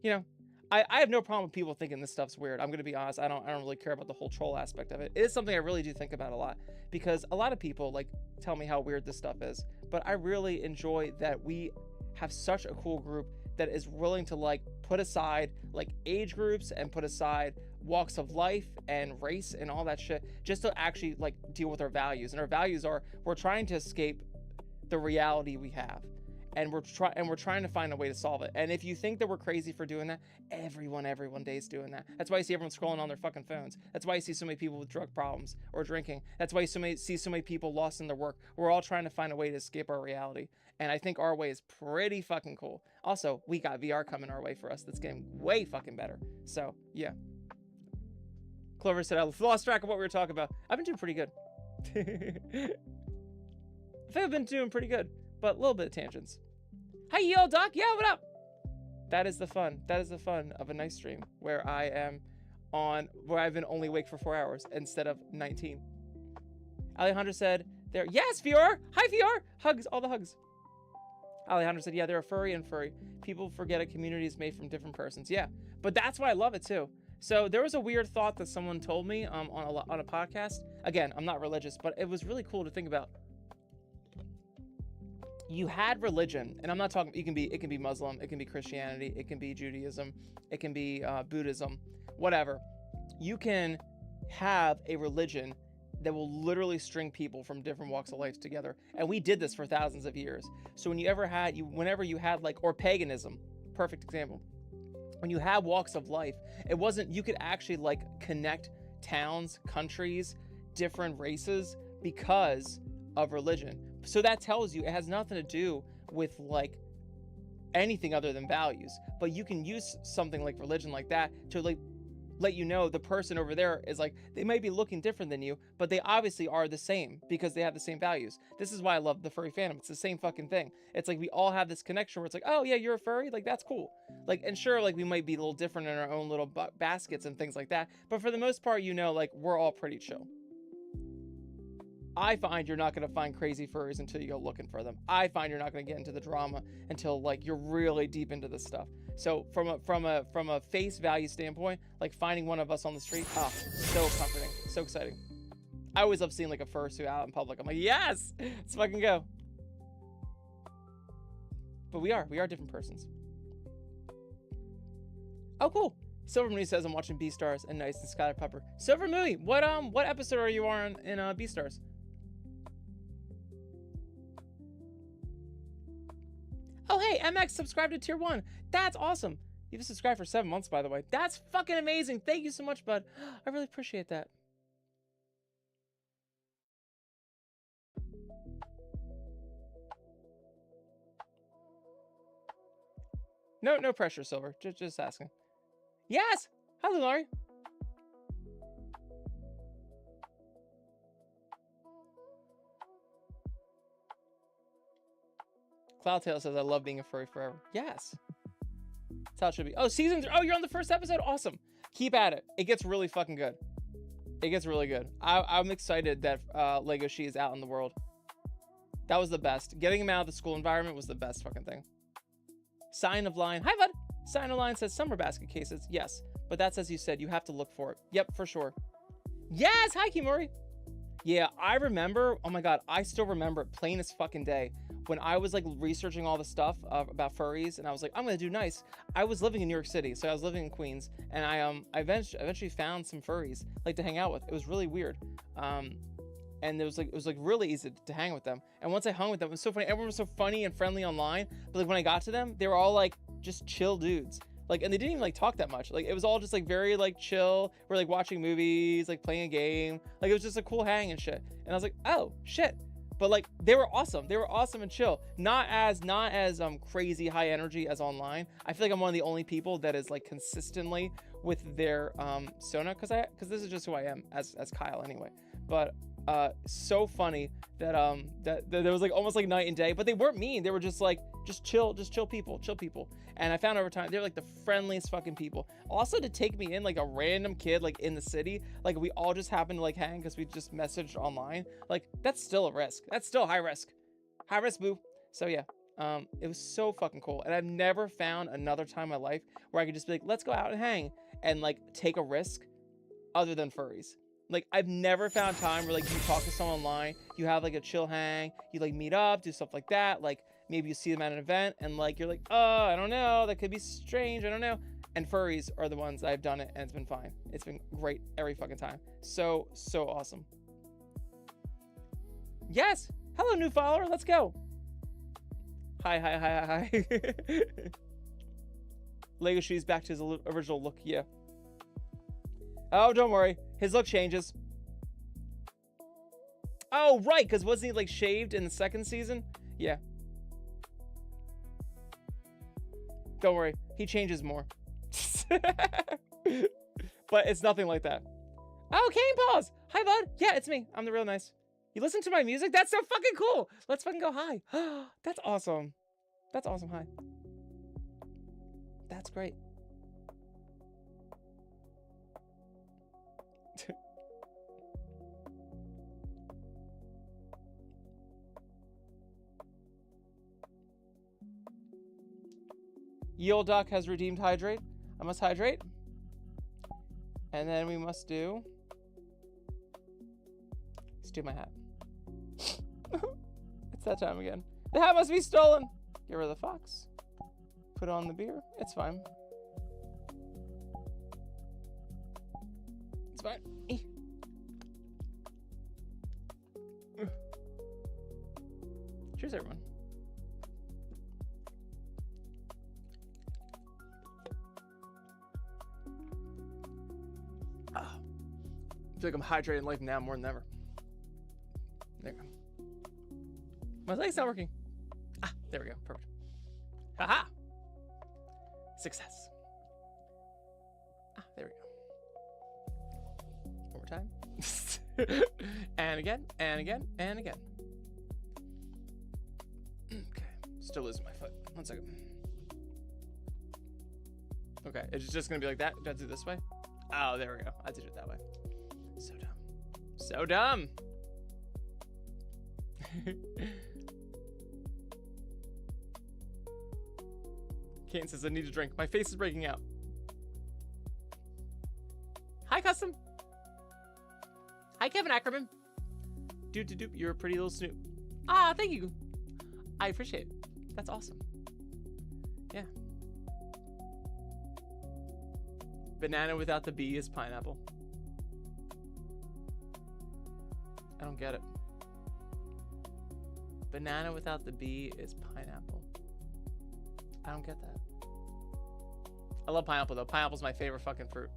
you know, I have no problem with people thinking this stuff's weird. I'm going to be honest. I don't really care about the whole troll aspect of it. It is something I really do think about a lot, because a lot of people like tell me how weird this stuff is, but I really enjoy that we have such a cool group that is willing to like put aside like age groups and put aside walks of life and race and all that shit just to actually like deal with our values. And our values are, we're trying to escape the reality we have. and we're trying to find a way to solve it. And if you think that we're crazy for doing that, everyone day is doing that. That's why you see everyone scrolling on their fucking phones. That's why you see so many people with drug problems or drinking. That's why you see so many people lost in their work. We're all trying to find a way to escape our reality. And I think our way is pretty fucking cool. Also, we got VR coming our way for us that's getting way fucking better. So, yeah. Clover said, I lost track of what we were talking about. I've been doing pretty good. I think I've been doing pretty good, but a little bit of tangents. Hi, yo, Doc. Yeah, what up? That is the fun. That is the fun of a night stream where I've been only awake for 4 hours instead of 19. Alejandro said, there. Yes, Fior. Hi, Fior. Hugs, all the hugs. Alejandro said, yeah, they're a furry and furry. People forget a community is made from different persons. Yeah, but that's why I love it too. So there was a weird thought that someone told me on a podcast. Again, I'm not religious, but it was really cool to think about. You had religion, and I'm not talking, it can be Muslim, it can be Christianity, it can be Judaism, it can be Buddhism, whatever. You can have a religion that will literally string people from different walks of life together. And we did this for thousands of years. So whenever you had like, or paganism, perfect example. When you have walks of life, you could actually like connect towns, countries, different races because of religion. So that tells you it has nothing to do with like anything other than values, but you can use something like religion like that to like let you know the person over there is like, they might be looking different than you, but they obviously are the same because they have the same values. This is why I love the furry fandom. It's the same fucking thing. It's like we all have this connection where it's like, oh yeah, you're a furry, like that's cool. Like, and sure, like we might be a little different in our own little baskets and things like that, but for the most part, you know, like we're all pretty chill. I find you're not going to find crazy furries until you go looking for them. I find you're not going to get into the drama until like you're really deep into this stuff. So from a face value standpoint, like finding one of us on the street, so comforting, so exciting. I always love seeing like a fursuit out in public. I'm like, yes, let's fucking go. But we are different persons. Oh, cool. Silver Mooney says I'm watching Beastars and Nice and Skylar Pepper. Silver Mooney, what episode are you on in Beastars? Oh, hey, MX subscribed to tier 1. That's awesome. You've subscribed for 7 months, by the way. That's fucking amazing. Thank you so much, bud. I really appreciate that. No pressure, Silver. Just asking. Yes. Hi, Lunari. Cloudtail says, I love being a furry forever. Yes. That's how it should be. Oh, you're on the first episode? Awesome. Keep at it. It gets really fucking good. It gets really good. I'm excited that Lego She is out in the world. That was the best. Getting him out of the school environment was the best fucking thing. Sign of Lion. Hi, bud. Sign of Lion says summer basket cases. Yes. But that's as you said. You have to look for it. Yep, for sure. Yes. Hi, Kimori. Yeah, I remember. Oh my God. I still remember it plain as fucking day. When I was like researching all the stuff about furries and I was like, I'm going to do nice. I was living in New York City. So I was living in Queens and I eventually found some furries like to hang out with. It was really weird. And it was like really easy to hang with them. And once I hung with them, it was so funny. Everyone was so funny and friendly online. But like when I got to them, they were all like just chill dudes. Like, and they didn't even like talk that much. Like it was all just like very like chill. We're like watching movies, like playing a game. Like it was just a cool hang and shit. And I was like, oh shit. But like they were awesome. They were awesome and chill. Not as crazy high energy as online. I feel like I'm one of the only people that is like consistently with their Sona because this is just who I am as Kyle anyway. But so funny that that there was like almost like night and day, but they weren't mean. They were just like chill people. And I found over time they're like the friendliest fucking people. Also to take me in like a random kid like in the city, like we all just happened to like hang because we just messaged online. Like that's still a risk. That's still high risk, boo. So yeah, it was so fucking cool. And I've never found another time in my life where I could just be like, let's go out and hang and like take a risk other than furries. Like I've never found time where like you talk to someone online, you have like a chill hang, you like meet up, do stuff like that. Like maybe you see them at an event and like you're like, oh, I don't know, that could be strange, I don't know. And furries are the ones I've done it and it's been fine. It's been great every fucking time. So awesome. Yes. Hello, new follower. Let's go. Hi, hi, hi, hi, hi. Lego Shoes back to his original look. Yeah. Oh, don't worry. His look changes. Oh, right, because wasn't he, like, shaved in the second season? Yeah. Don't worry. He changes more. But it's nothing like that. Oh, Cane Paws! Hi, bud. Yeah, it's me. I'm the real nice. You listen to my music? That's so fucking cool. Let's fucking go hi. That's awesome. That's awesome. Hi. That's great. Yield Duck has redeemed hydrate. I must hydrate. And then we must do... Let's do my hat. It's that time again. The hat must be stolen. Get rid of the fox. Put on the beer. It's fine. It's fine. Cheers, everyone. I feel like I'm hydrating life now more than ever. There we go. My leg's not working. Ah, there we go. Perfect. Haha! Success. Ah, there we go. One more time. And again, and again, and again. Okay. Still losing my foot. 1 second. Okay, it's just gonna be like that. Do I do it this way? Oh, there we go. I did it that way. So dumb. So dumb. Kane says, I need a drink. My face is breaking out. Hi, Custom. Hi, Kevin Ackerman. Doop doop doop. You're a pretty little snoop. Ah, thank you. I appreciate it. That's awesome. Yeah. Banana without the B is pineapple. I don't get it. Banana without the B is pineapple. I don't get that. I love pineapple though. Pineapple's my favorite fucking fruit.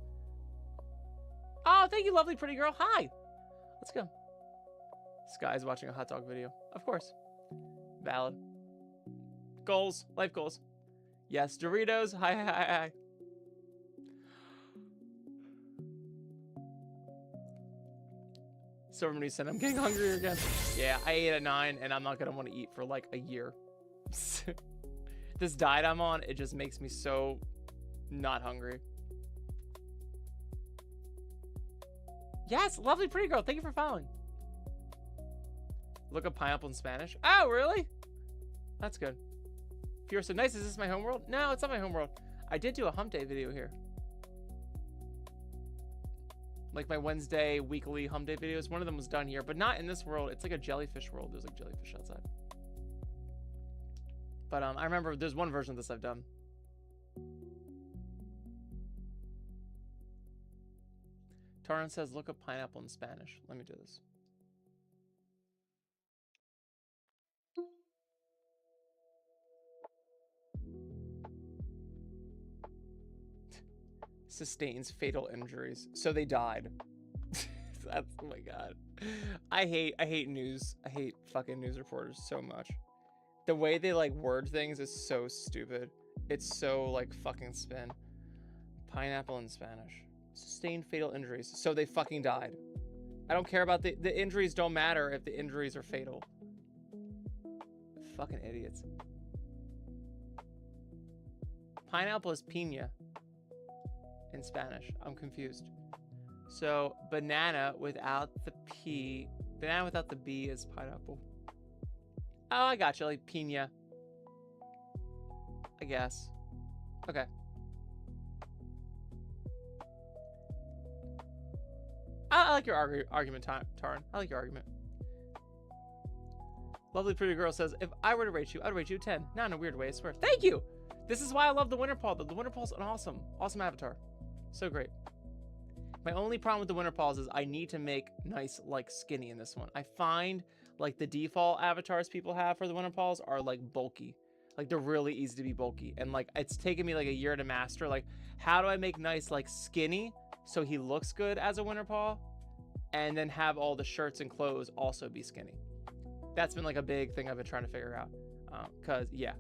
Oh, thank you, lovely pretty girl. Hi. Let's go. This guy's watching a hot dog video. Of course. Valid. Goals. Life goals. Yes, Doritos. Hi, hi, hi, hi. Silverman said, I'm getting hungrier again. Yeah, I ate at 9 and I'm not going to want to eat for like a year. This diet I'm on, it just makes me so not hungry. Yes, lovely pretty girl. Thank you for following. Look up pineapple in Spanish. Oh, really? That's good. If you're so nice, is this my homeworld? No, it's not my homeworld. I did do a hump day video here. Like my Wednesday weekly hump day videos. One of them was done here, but not in this world. It's like a jellyfish world. There's like jellyfish outside. But I remember there's one version of this I've done. Taran says, look up pineapple in Spanish. Let me do this. Sustains fatal injuries. So they died. That's, oh my god. I hate news. I hate fucking news reporters so much. The way they like word things is so stupid. It's so like fucking spin. Pineapple in Spanish. Sustained fatal injuries. So they fucking died. I don't care about the injuries don't matter if the injuries are fatal. Fucking idiots. Pineapple is piña in Spanish. I'm confused. So banana without the P. Banana without the B is pineapple. Oh, I got you. Like piña. I guess. Okay. I like your argument, Taran. I like your argument. Lovely pretty girl says, if I were to rate you, I'd rate you 10. Not in a weird way, I swear. Thank you! This is why I love the Winter Paw. The Winter Paw's an awesome avatar. So great. My only problem with the Winter Paws is I need to make nice, like, skinny in this one. I find, like, the default avatars people have for the Winter Paws are, like, bulky. Like they're really easy to be bulky. And like it's taken me like a year to master like how do I make nice like skinny so he looks good as a winter paw, and then have all the shirts and clothes also be skinny. That's been like a big thing I've been trying to figure out. Cause yeah,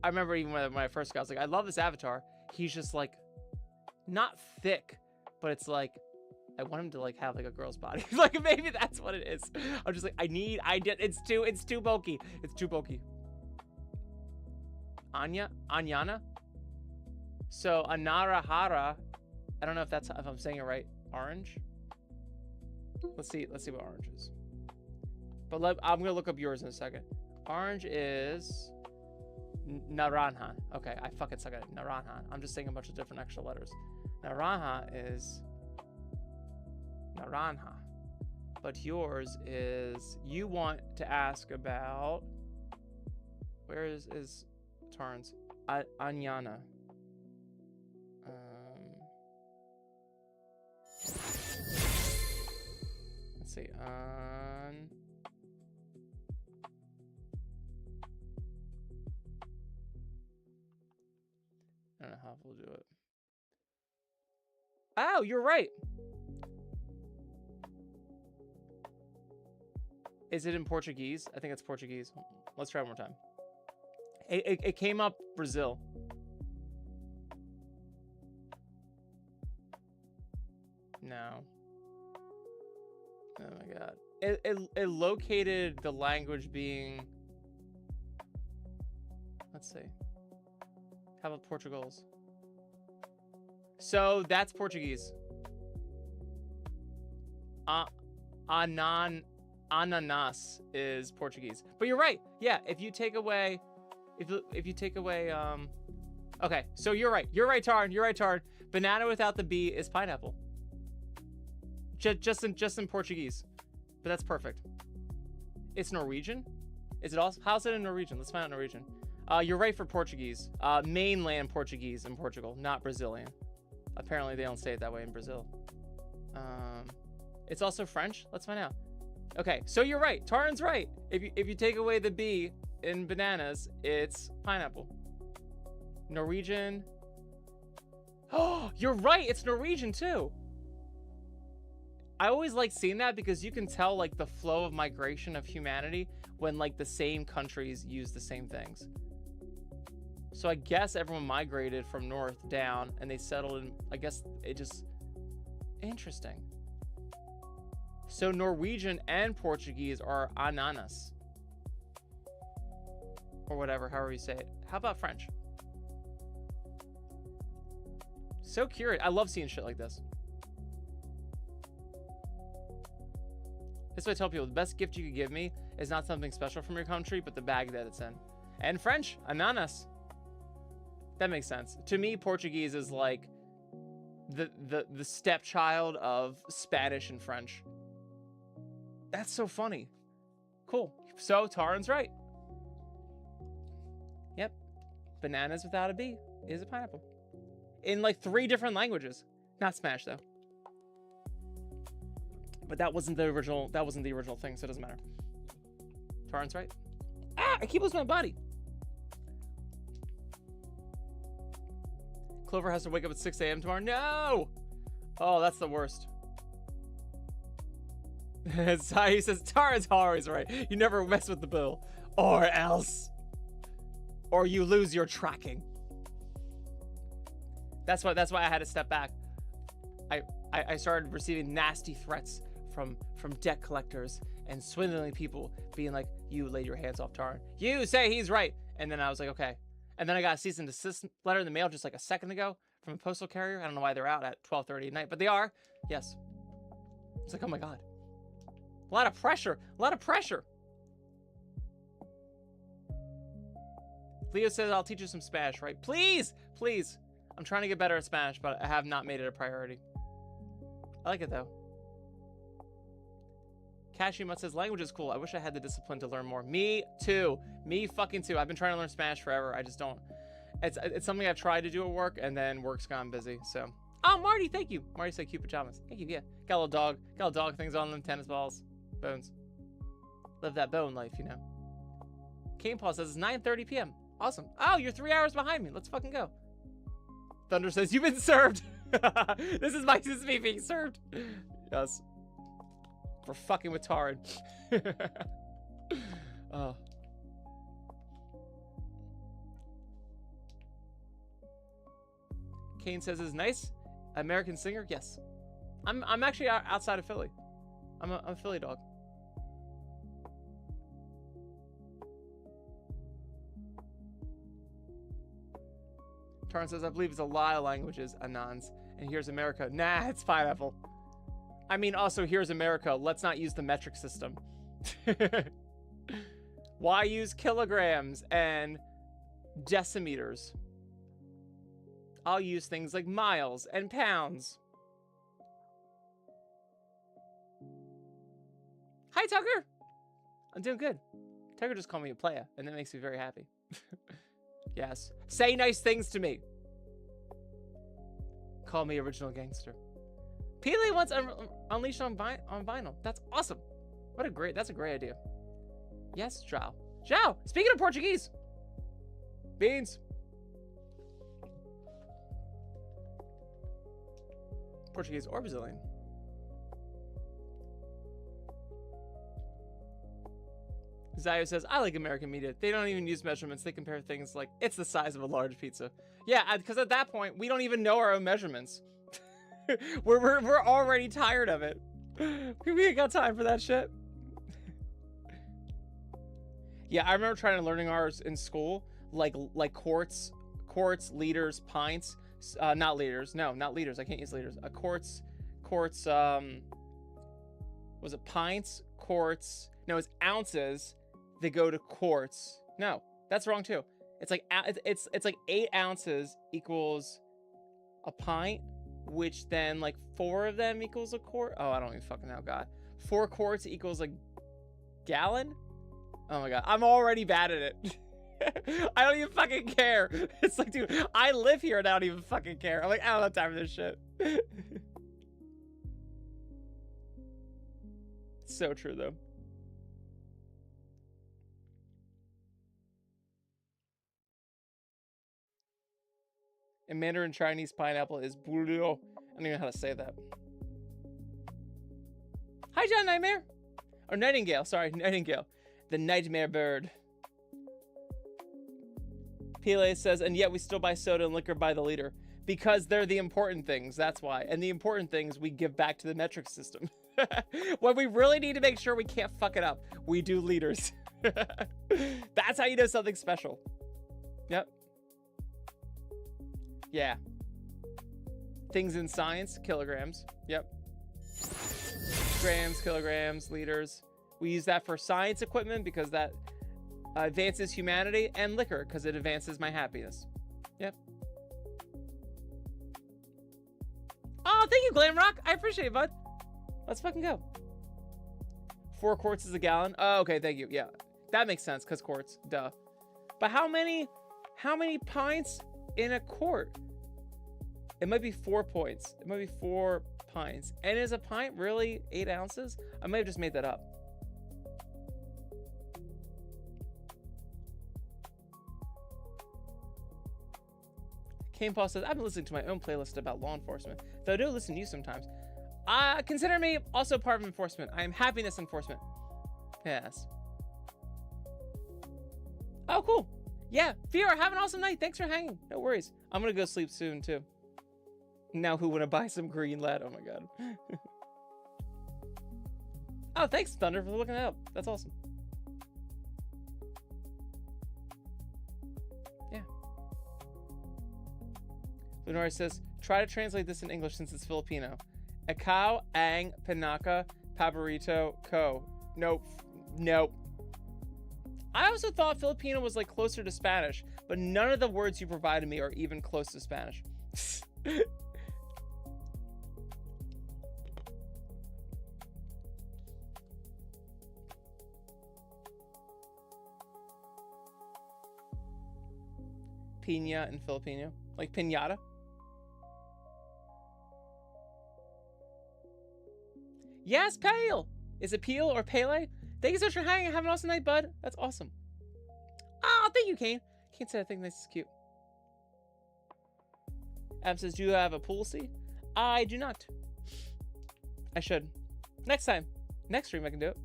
I remember even when I first got, I was like, I love this avatar. He's just like not thick, but it's like I want him to like have like a girl's body. Like maybe that's what it is. I'm just like it's too bulky. It's too bulky. Anyana. So Anarahara. I don't know if I'm saying it right. Orange. Let's see what orange is. But I'm gonna look up yours in a second. Orange is naranja. Okay, I fucking suck at it. Naranja. I'm just saying a bunch of different extra letters. Naranja is naranja. But yours is, you want to ask about, where is Tarn's? Anyana. Let's see. I don't know how we'll do it. Oh, you're right. Is it in Portuguese? I think it's Portuguese. Let's try one more time. It came up Brazil. No. Oh my god. It located the language being, let's see. How about Portugal's? So that's Portuguese. Ananas is Portuguese. But you're right. Yeah, if you take away okay, so you're right. You're right, Tarn. Banana without the B is pineapple. Just in Portuguese. But that's perfect. It's Norwegian? Is it also, how's it in Norwegian? Let's find out Norwegian. You're right for Portuguese. Mainland Portuguese in Portugal, not Brazilian. Apparently they don't say it that way in Brazil. It's also French. Let's find out. Okay, so you're right. Tarn's right. If you take away the B in bananas, it's pineapple. Norwegian. Oh, you're right. It's Norwegian too. I always like seeing that because you can tell like the flow of migration of humanity when like the same countries use the same things. So I guess everyone migrated from north down and they settled in, I guess it just, interesting. So Norwegian and Portuguese are ananas. Or whatever, however you say it. How about French? So curious. I love seeing shit like this. This is what I tell people. The best gift you could give me is not something special from your country, but the bag that it's in. And French, ananas. That makes sense. To me, Portuguese is like the stepchild of Spanish and French. That's so funny. Cool. So Tarn's right. Yep. Bananas without a B is a pineapple. In like 3 different languages. Not Spanish though. But that wasn't the original thing, so it doesn't matter. Tarn's right. Ah, I keep losing my body. Clover has to wake up at 6 a.m. tomorrow. No! Oh, that's the worst. He says, Tarn's always right. You never mess with the bill. Or else. Or you lose your tracking. That's why I had to step back. I started receiving nasty threats from debt collectors and swindling people being like, you laid your hands off Tarn. You say he's right. And then I was like, okay. And then I got a cease and desist letter in the mail just like a second ago from a postal carrier. I don't know why they're out at 12:30 at night, but they are. Yes. It's like, oh my God. A lot of pressure. Leo says, I'll teach you some Spanish, right? Please. I'm trying to get better at Spanish, but I have not made it a priority. I like it though. Kashima says, language is cool. I wish I had the discipline to learn more. Me too. Me fucking too. I've been trying to learn Spanish forever. I just don't. It's something I've tried to do at work, and then work's gone busy. So, oh, Marty, thank you. Marty said cute pajamas. Thank you. Yeah, got a little dog things on them, tennis balls, bones. Live that bone life, you know. Cane Paul says it's 9:30 p.m. Awesome. Oh, you're 3 hours behind me. Let's fucking go. Thunder says, you've been served. This is me being served. Yes. For fucking with Taran. Oh. Kane says, is nice American singer? Yes. I'm actually outside of Philly. I'm a Philly dog. Taran says, I believe it's a lot of languages, Anons. And here's America. Nah, it's pineapple. I mean, also, here's America. Let's not use the metric system. Why use kilograms and decimeters? I'll use things like miles and pounds. Hi, Tucker. I'm doing good. Tucker just called me a playa, and that makes me very happy. Yes. Say nice things to me. Call me original gangster. Pele wants Unleashed on vinyl. That's awesome. That's a great idea. Yes, Zhao. Zhao, speaking of Portuguese. Beans. Portuguese or Brazilian. Zayo says, I like American media. They don't even use measurements. They compare things like, it's the size of a large pizza. Yeah, because at that point, we don't even know our own measurements. we're already tired of it. We ain't got time for that shit. Yeah, I remember trying to learning ours in school, like quarts, liters, pints. Not liters. No, not liters. I can't use liters. Quarts, was it pints, quarts? No, it's ounces. They go to quarts. No, that's wrong too. It's like it's like 8 ounces equals a pint, which then like 4 of them equals a quart. Oh, I don't even fucking know, God. 4 quarts equals a gallon. Oh my God, I'm already bad at it. I don't even fucking care. It's like, dude, I live here and I don't even fucking care. I'm like, I don't have time for this shit. So true though. In Mandarin Chinese, pineapple is burrito. I don't even know how to say that. Hi, John Nightmare. Or Nightingale, sorry, Nightingale. The nightmare bird. Pele says, and yet we still buy soda and liquor by the liter. Because they're the important things, that's why. And the important things we give back to the metric system. When we really need to make sure we can't fuck it up, we do liters. That's how you know something special. Yep. Yeah. Things in science, kilograms. Yep. Grams, kilograms, liters. We use that for science equipment because that advances humanity, and liquor because it advances my happiness. Yep. Oh, thank you, Glamrock. I appreciate it, bud. Let's fucking go. 4 quarts is a gallon. Oh, okay, thank you. Yeah, that makes sense because quarts, duh. But how many pints in a quart? It might be 4 points. It might be 4 pints. And is a pint really 8 ounces? I might have just made that up. Kane Paul says, I've been listening to my own playlist about law enforcement, though I do listen to you sometimes. Consider me also part of enforcement. I am happiness enforcement. Yes. Oh, cool. Yeah, Fiora, have an awesome night. Thanks for hanging. No worries. I'm gonna go sleep soon, too. Now who wanna buy some green lead? Oh my God. Oh, thanks, Thunder, for looking it up. That's awesome. Yeah. Lunari says, try to translate this in English since it's Filipino. Ikaw ang pinaka paborito ko. Nope. Nope. I also thought Filipino was like closer to Spanish, but none of the words you provided me are even close to Spanish. Piña in Filipino, like piñata. Yes, Pale. Is it Peel or Pele? Thank you so much for hanging. Have an awesome night, bud. That's awesome. Oh, thank you, Kane. Can't say I think this is cute. Adam says, do you have a policy? I do not. I should. Next time. Next stream I can do it.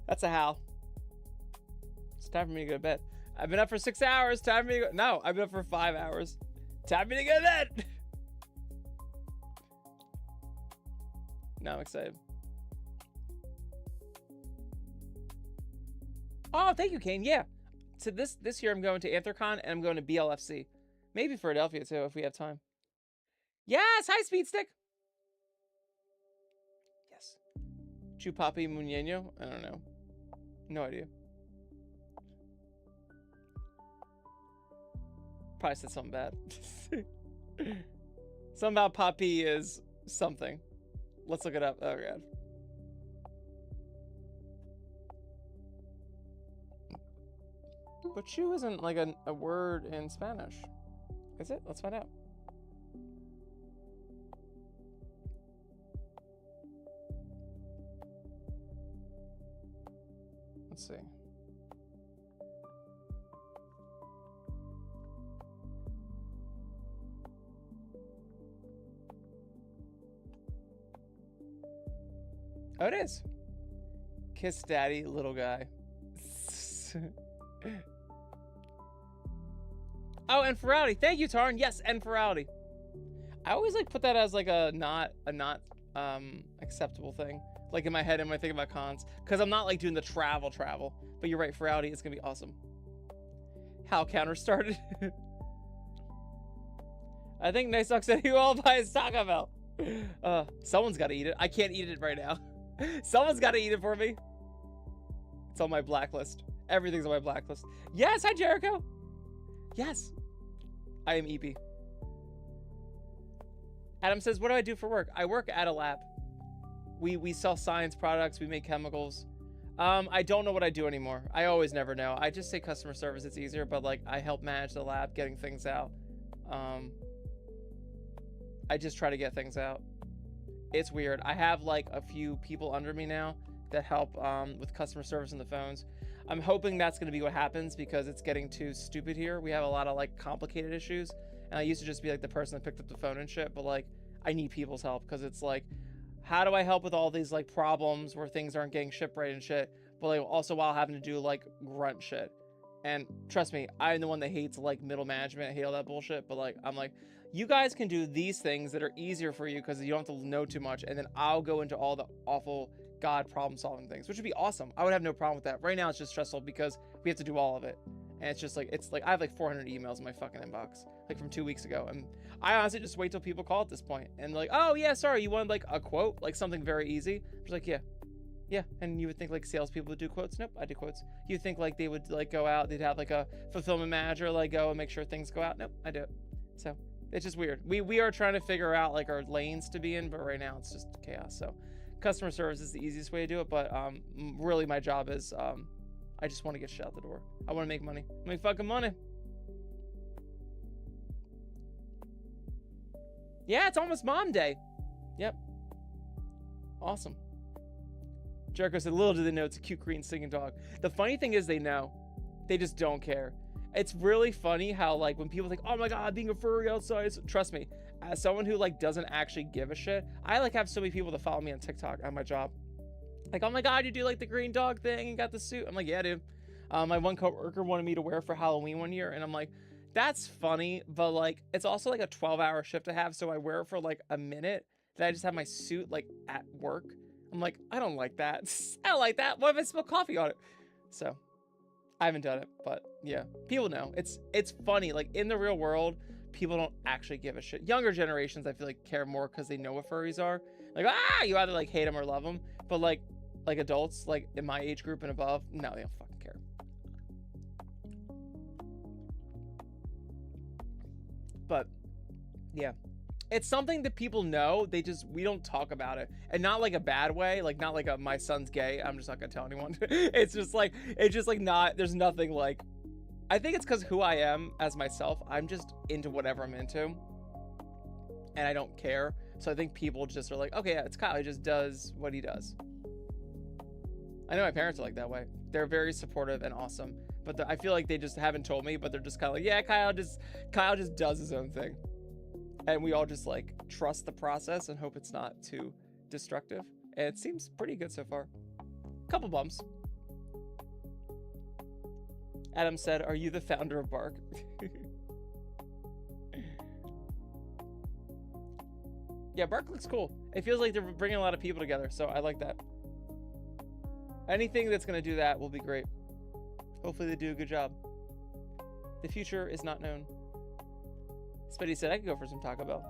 That's a howl. It's time for me to go to bed. I've been up for 6 hours. Time for me to go. No, I've been up for 5 hours. Time for me to go to bed. Now I'm excited. Oh, thank you, Kane. Yeah. So this year I'm going to Anthrocon and I'm going to BLFC. Maybe Philadelphia too if we have time. Yes, hi Speed Stick. Yes. Chupapi Muñeño? I don't know. No idea. Probably said something bad. Something about Papi is something. Let's look it up. Oh god. But chu isn't like a word in Spanish. Is it? Let's find out. Let's see. Oh, it is. Kiss daddy, little guy. Oh, and Ferality. Thank you, Tarn. Yes, and Ferality. I always like put that as like a not acceptable thing. Like in my head and when I think about cons. Because I'm not like doing the travel. But you're right, Ferality is gonna be awesome. How counter started. I think NIIC said he will buy his Taco Bell. Someone's gotta eat it. I can't eat it right now. Someone's gotta eat it for me. It's on my blacklist. Everything's on my blacklist. Yes, hi Jericho. Yes. I am EP. Adam says, what do I do for work? I work at a lab. We sell science products. We make chemicals. I don't know what I do anymore. I always never know. I just say customer service. It's easier, but like I help manage the lab, getting things out. I just try to get things out. It's weird. I have like a few people under me now that help with customer service on the phones. I'm hoping that's going to be what happens because it's getting too stupid here. We have a lot of like complicated issues, and I used to just be like the person that picked up the phone and shit, but like I need people's help because it's like, how do I help with all these like problems where things aren't getting shipped right and shit, but like also while having to do like grunt shit. And trust me, I'm the one that hates like middle management. I hate all that bullshit, but like I'm like, you guys can do these things that are easier for you because you don't have to know too much, and then I'll go into all the awful God problem solving things, which would be awesome. I would have no problem with that. Right now it's just stressful because we have to do all of it, and it's just like, it's like I have like 400 emails in my fucking inbox like from 2 weeks ago, and I honestly just wait till people call at this point and like, oh yeah, sorry, you wanted like a quote, like something very easy. I'm just like, yeah. And you would think like salespeople would do quotes. Nope, I do quotes. You think like they would like go out, they'd have like a fulfillment manager like go and make sure things go out. Nope, I do it. So it's just weird. We are trying to figure out like our lanes to be in, but right now it's just chaos. So customer service is the easiest way to do it, but really my job is I just want to get shit out the door. I want to make money. Make fucking money. Yeah, it's almost Mom Day. Yep. Awesome. Jericho said, little do they know it's a cute green singing dog. The funny thing is they know. They just don't care. It's really funny how like when people think, oh my god, being a furry outside, trust me, as someone who like doesn't actually give a shit, I like have so many people that follow me on TikTok at my job. Like, oh my god, you do like the green dog thing and got the suit. I'm like, yeah, dude. My one coworker wanted me to wear for Halloween one year, and I'm like, that's funny, but like it's also like a 12-hour shift to have, so I wear it for like a minute. Then I just have my suit like at work. I'm like, I don't like that. I don't like that. What if I spill coffee on it? So I haven't done it, but yeah, people know. It's funny. Like in the real world, people don't actually give a shit. Younger generations, I feel like, care more because they know what furries are. Like, you either like hate them or love them. But like adults, like in my age group and above, no, they don't fucking care. But yeah. It's something that people know. We don't talk about it, and not like a bad way, like not like my son's gay. I'm just not gonna tell anyone. It's just like not. There's nothing like. I think it's because who I am as myself. I'm just into whatever I'm into, and I don't care. So I think people just are like, okay, yeah, it's Kyle. He just does what he does. I know my parents are like that way. They're very supportive and awesome, but I feel like they just haven't told me, but they're just kind of like, yeah, Kyle just does his own thing. And we all just like trust the process and hope it's not too destructive. And it seems pretty good so far. Couple bumps. Adam said, are you the founder of Bark? Yeah, Bark looks cool. It feels like they're bringing a lot of people together, so I like that. Anything that's going to do that will be great. Hopefully they do a good job. The future is not known. Spidey said I could go for some Taco Bell.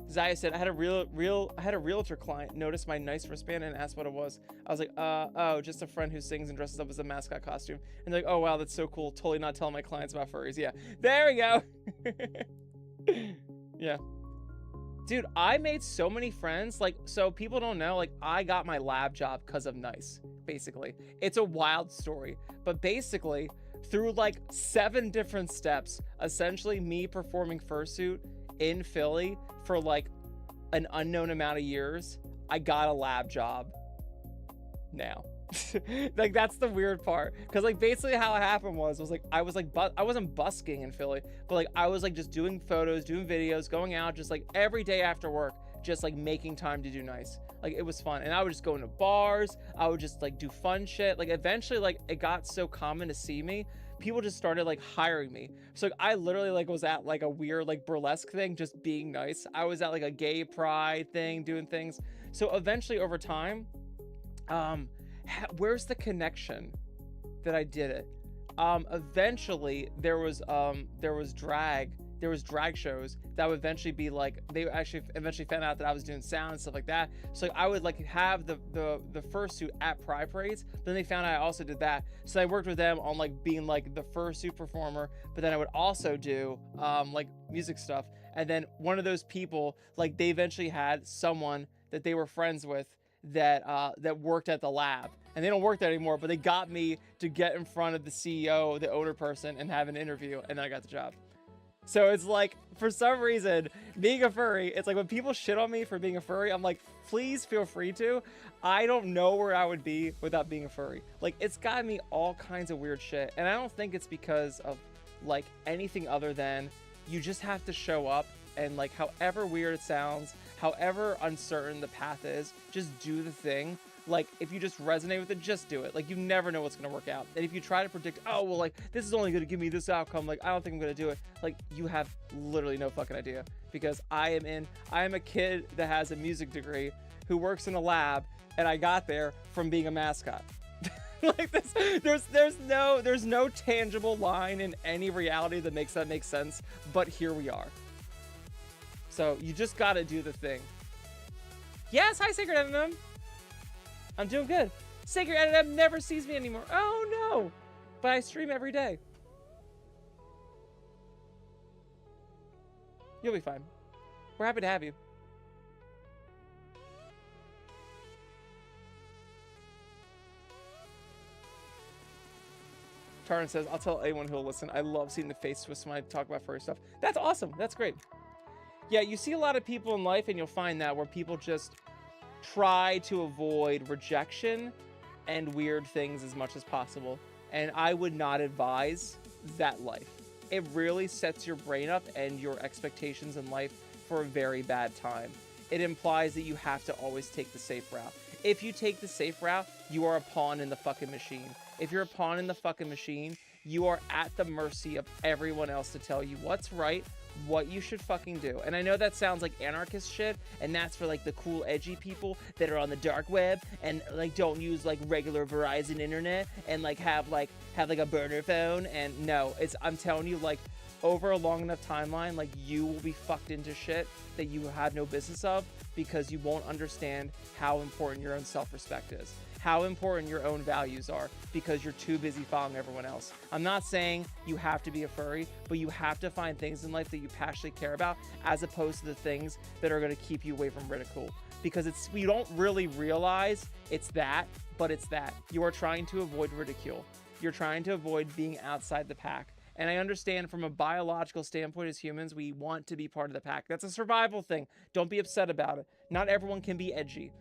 Zaya said I had a realtor client notice my nice wristband and asked what it was. I was like, oh, just a friend who sings and dresses up as a mascot costume. And they're like, oh wow, that's so cool. Totally not telling my clients about furries. Yeah, there we go. Yeah. Dude, I made so many friends. Like, so people don't know, like, I got my lab job because of NIIC, basically. It's a wild story. But basically, through like 7 different steps, essentially me performing fursuit in Philly for like an unknown amount of years, I got a lab job now. Like, that's the weird part, because like basically how it happened was like I wasn't busking in Philly, but like I was like just doing photos, doing videos, going out just like every day after work, just like making time to do NIIC. Like, it was fun, and I would just go into bars, I would just like do fun shit. Like, eventually, like, it got so common to see me, people just started like hiring me. So like, I literally like was at like a weird like burlesque thing, just being nice. I was at like a gay pride thing, doing things. So eventually over time, where's the connection that I did it? Eventually there was drag shows that would eventually be like, they actually eventually found out that I was doing sound and stuff like that. So like, I would like have the fursuit at pride parades, but then they found out I also did that. So I worked with them on like being like the fursuit performer, but then I would also do like music stuff. And then one of those people, like, they eventually had someone that they were friends with that worked at the lab, and they don't work there anymore, but they got me to get in front of the CEO, the owner person, and have an interview, and then I got the job. So it's like, for some reason, being a furry, it's like when people shit on me for being a furry, I'm like, please feel free to. I don't know where I would be without being a furry. Like, it's gotten me all kinds of weird shit, and I don't think it's because of like anything other than you just have to show up, and like, however weird it sounds, however uncertain the path is, just do the thing. Like, if you just resonate with it, just do it. Like, you never know what's going to work out. And if you try to predict, oh, well, like, this is only going to give me this outcome, like, I don't think I'm going to do it. Like, you have literally no fucking idea. Because I am a kid that has a music degree who works in a lab, and I got there from being a mascot. Like, this, there's no tangible line in any reality that makes that make sense, but here we are. So you just got to do the thing. Yes, hi, Sacred M&M. I'm doing good. Sacred M&M never sees me anymore. Oh no! But I stream every day. You'll be fine. We're happy to have you. Taran says, I'll tell anyone who'll listen. I love seeing the face twist when I talk about furry stuff. That's awesome. That's great. Yeah, you see a lot of people in life, and you'll find that where people just try to avoid rejection and weird things as much as possible. And I would not advise that life. It really sets your brain up and your expectations in life for a very bad time. It implies that you have to always take the safe route. If you take the safe route, you are a pawn in the fucking machine. If you're a pawn in the fucking machine, you are at the mercy of everyone else to tell you what's right, what you should fucking do. And I know that sounds like anarchist shit, and that's for like the cool edgy people that are on the dark web and like don't use like regular Verizon internet and like have a burner phone. And no, I'm telling you, like, over a long enough timeline, like, you will be fucked into shit that you have no business of, because you won't understand how important your own self-respect is, how important your own values are, because you're too busy following everyone else. I'm not saying you have to be a furry, but you have to find things in life that you passionately care about, as opposed to the things that are going to keep you away from ridicule. Because you don't really realize it's that, but it's that. You are trying to avoid ridicule. You're trying to avoid being outside the pack. And I understand from a biological standpoint as humans, we want to be part of the pack. That's a survival thing. Don't be upset about it. Not everyone can be edgy.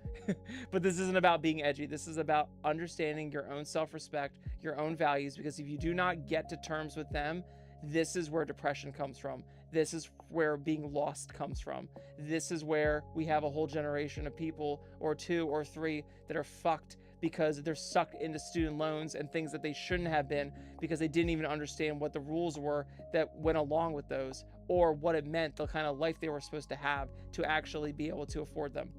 But this isn't about being edgy. This is about understanding your own self-respect, your own values, because if you do not get to terms with them, this is where depression comes from. This is where being lost comes from. This is where we have a whole generation of people, or 2 or 3, that are fucked because they're sucked into student loans and things that they shouldn't have been, because they didn't even understand what the rules were that went along with those, or what it meant, the kind of life they were supposed to have to actually be able to afford them.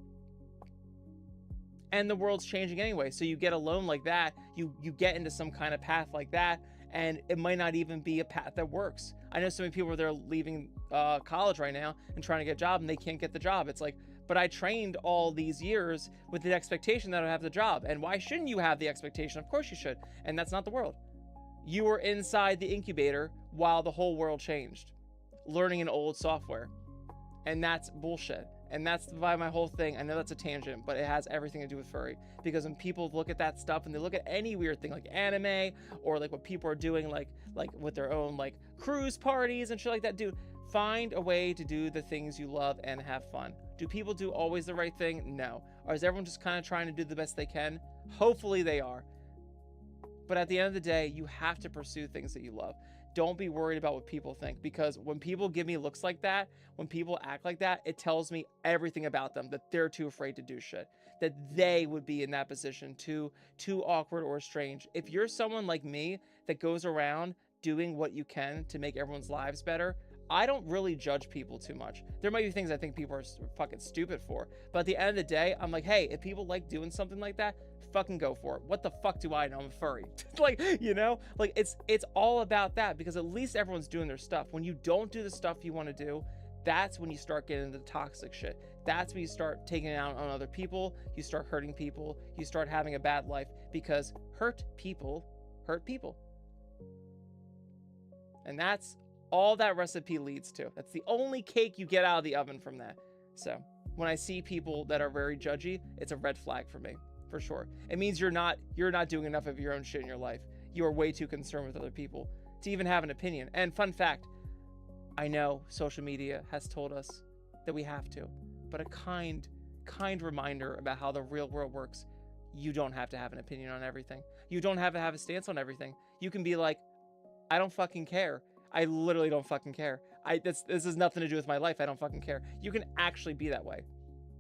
And the world's changing anyway, so you get a loan like that, you get into some kind of path like that, and it might not even be a path that works. I know so many people, they're leaving college right now and trying to get a job, and they can't get the job. It's like, but I trained all these years with the expectation that I'd have the job. And why shouldn't you have the expectation? Of course you should. And that's not the world. You were inside the incubator while the whole world changed, learning an old software. And that's bullshit. And that's why my whole thing, I know that's a tangent, but it has everything to do with furry. Because when people look at that stuff and they look at any weird thing like anime, or like what people are doing like with their own like cruise parties and shit like that, dude, find a way to do the things you love and have fun. Do people do always the right thing? No. Or is everyone just kind of trying to do the best they can? Hopefully they are. But at the end of the day, you have to pursue things that you love. Don't be worried about what people think, because when people give me looks like that, when people act like that, it tells me everything about them, that they're too afraid to do shit, that they would be in that position too awkward or strange. If you're someone like me that goes around doing what you can to make everyone's lives better, I don't really judge people too much. There might be things I think people are fucking stupid for, but at the end of the day, I'm like, hey, if people like doing something like that, fucking go for it. What the fuck do I know? I'm a furry. Like, you know, like it's all about that, because at least everyone's doing their stuff. When you don't do the stuff you want to do, that's when you start getting into the toxic shit. That's when you start taking it out on other people. You start hurting people. You start having a bad life, because hurt people hurt people. And that's all that recipe leads to. That's the only cake you get out of the oven from that. So when I see people that are very judgy, it's a red flag for me, for sure. It means you're not doing enough of your own shit in your life. You are way too concerned with other people to even have an opinion. And fun fact, I know social media has told us that we have to, but a kind reminder about how the real world works. You don't have to have an opinion on everything. You don't have to have a stance on everything. You can be like, I don't fucking care. I literally don't fucking care. This has nothing to do with my life. I don't fucking care. You can actually be that way.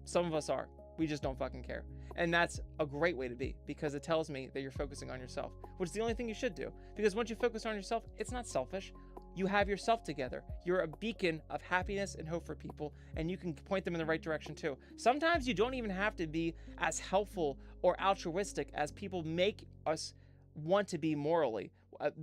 Some of us are. We just don't fucking care. And that's a great way to be, because it tells me that you're focusing on yourself, which is the only thing you should do. Because once you focus on yourself, it's not selfish. You have yourself together. You're a beacon of happiness and hope for people, and you can point them in the right direction too. Sometimes you don't even have to be as helpful or altruistic as people make us want to be morally.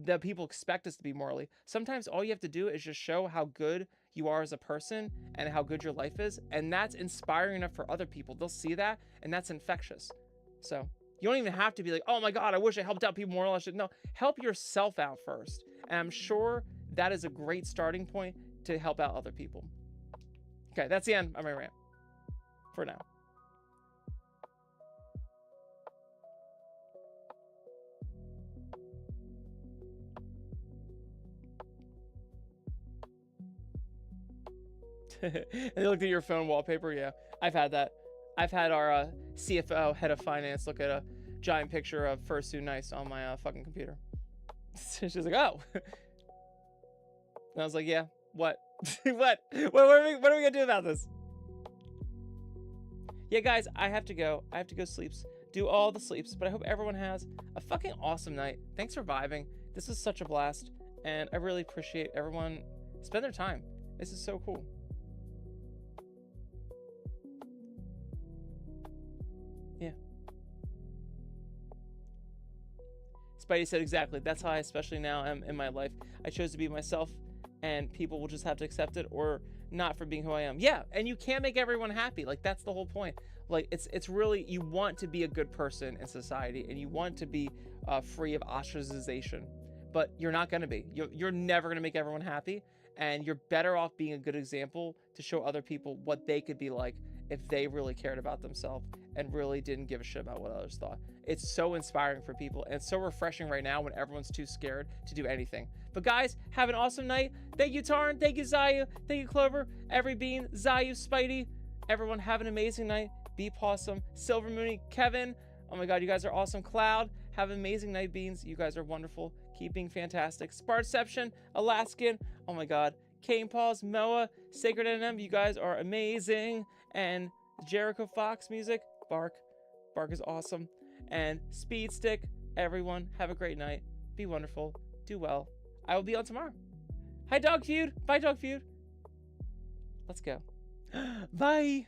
That people expect us to be morally. Sometimes all you have to do is just show how good you are as a person and how good your life is, and that's inspiring enough for other people. They'll see that, and that's infectious. So you don't even have to be like, oh my god, I wish I helped out people more. No, help yourself out first, and I'm sure that is a great starting point to help out other people. Okay, that's the end of my rant for now. And they looked at your phone wallpaper. Yeah, I've had that. I've had our CFO, head of finance, look at a giant picture of Fursuit Nice on my fucking computer. She's like, oh. And I was like, yeah, what? What are we gonna do about this? Yeah, guys, I have to go. I have to go sleeps. Do all the sleeps, but I hope everyone has a fucking awesome night. Thanks for vibing. This was such a blast, and I really appreciate everyone spend their time. This is so cool. Yeah. Spidey said exactly. That's how I especially now am in my life. I chose to be myself, and people will just have to accept it or not for being who I am. Yeah, and you can't make everyone happy. Like, that's the whole point. Like, it's really, you want to be a good person in society, and you want to be free of ostracization, but you're not going to be. You're never going to make everyone happy, and you're better off being a good example to show other people what they could be like if they really cared about themselves and really didn't give a shit about what others thought. It's so inspiring for people, and it's so refreshing right now when everyone's too scared to do anything. But guys, have an awesome night. Thank you, Tarn. Thank you, Zayu. Thank you, Clover. Every Bean, Zayu, Spidey. Everyone, have an amazing night. Be awesome. Silver Mooney, Kevin. Oh my God, you guys are awesome. Cloud, have an amazing night, Beans. You guys are wonderful. Keep being fantastic. Spartception, Alaskan. Oh my God. Kane Paws, Moa, Sacred NM. You guys are amazing. And Jericho Fox music. Bark. Bark is awesome. And Speed Stick. Everyone, have a great night. Be wonderful. Do well. I will be on tomorrow. Hi, Dog Feud. Bye, Dog Feud. Let's go. Bye.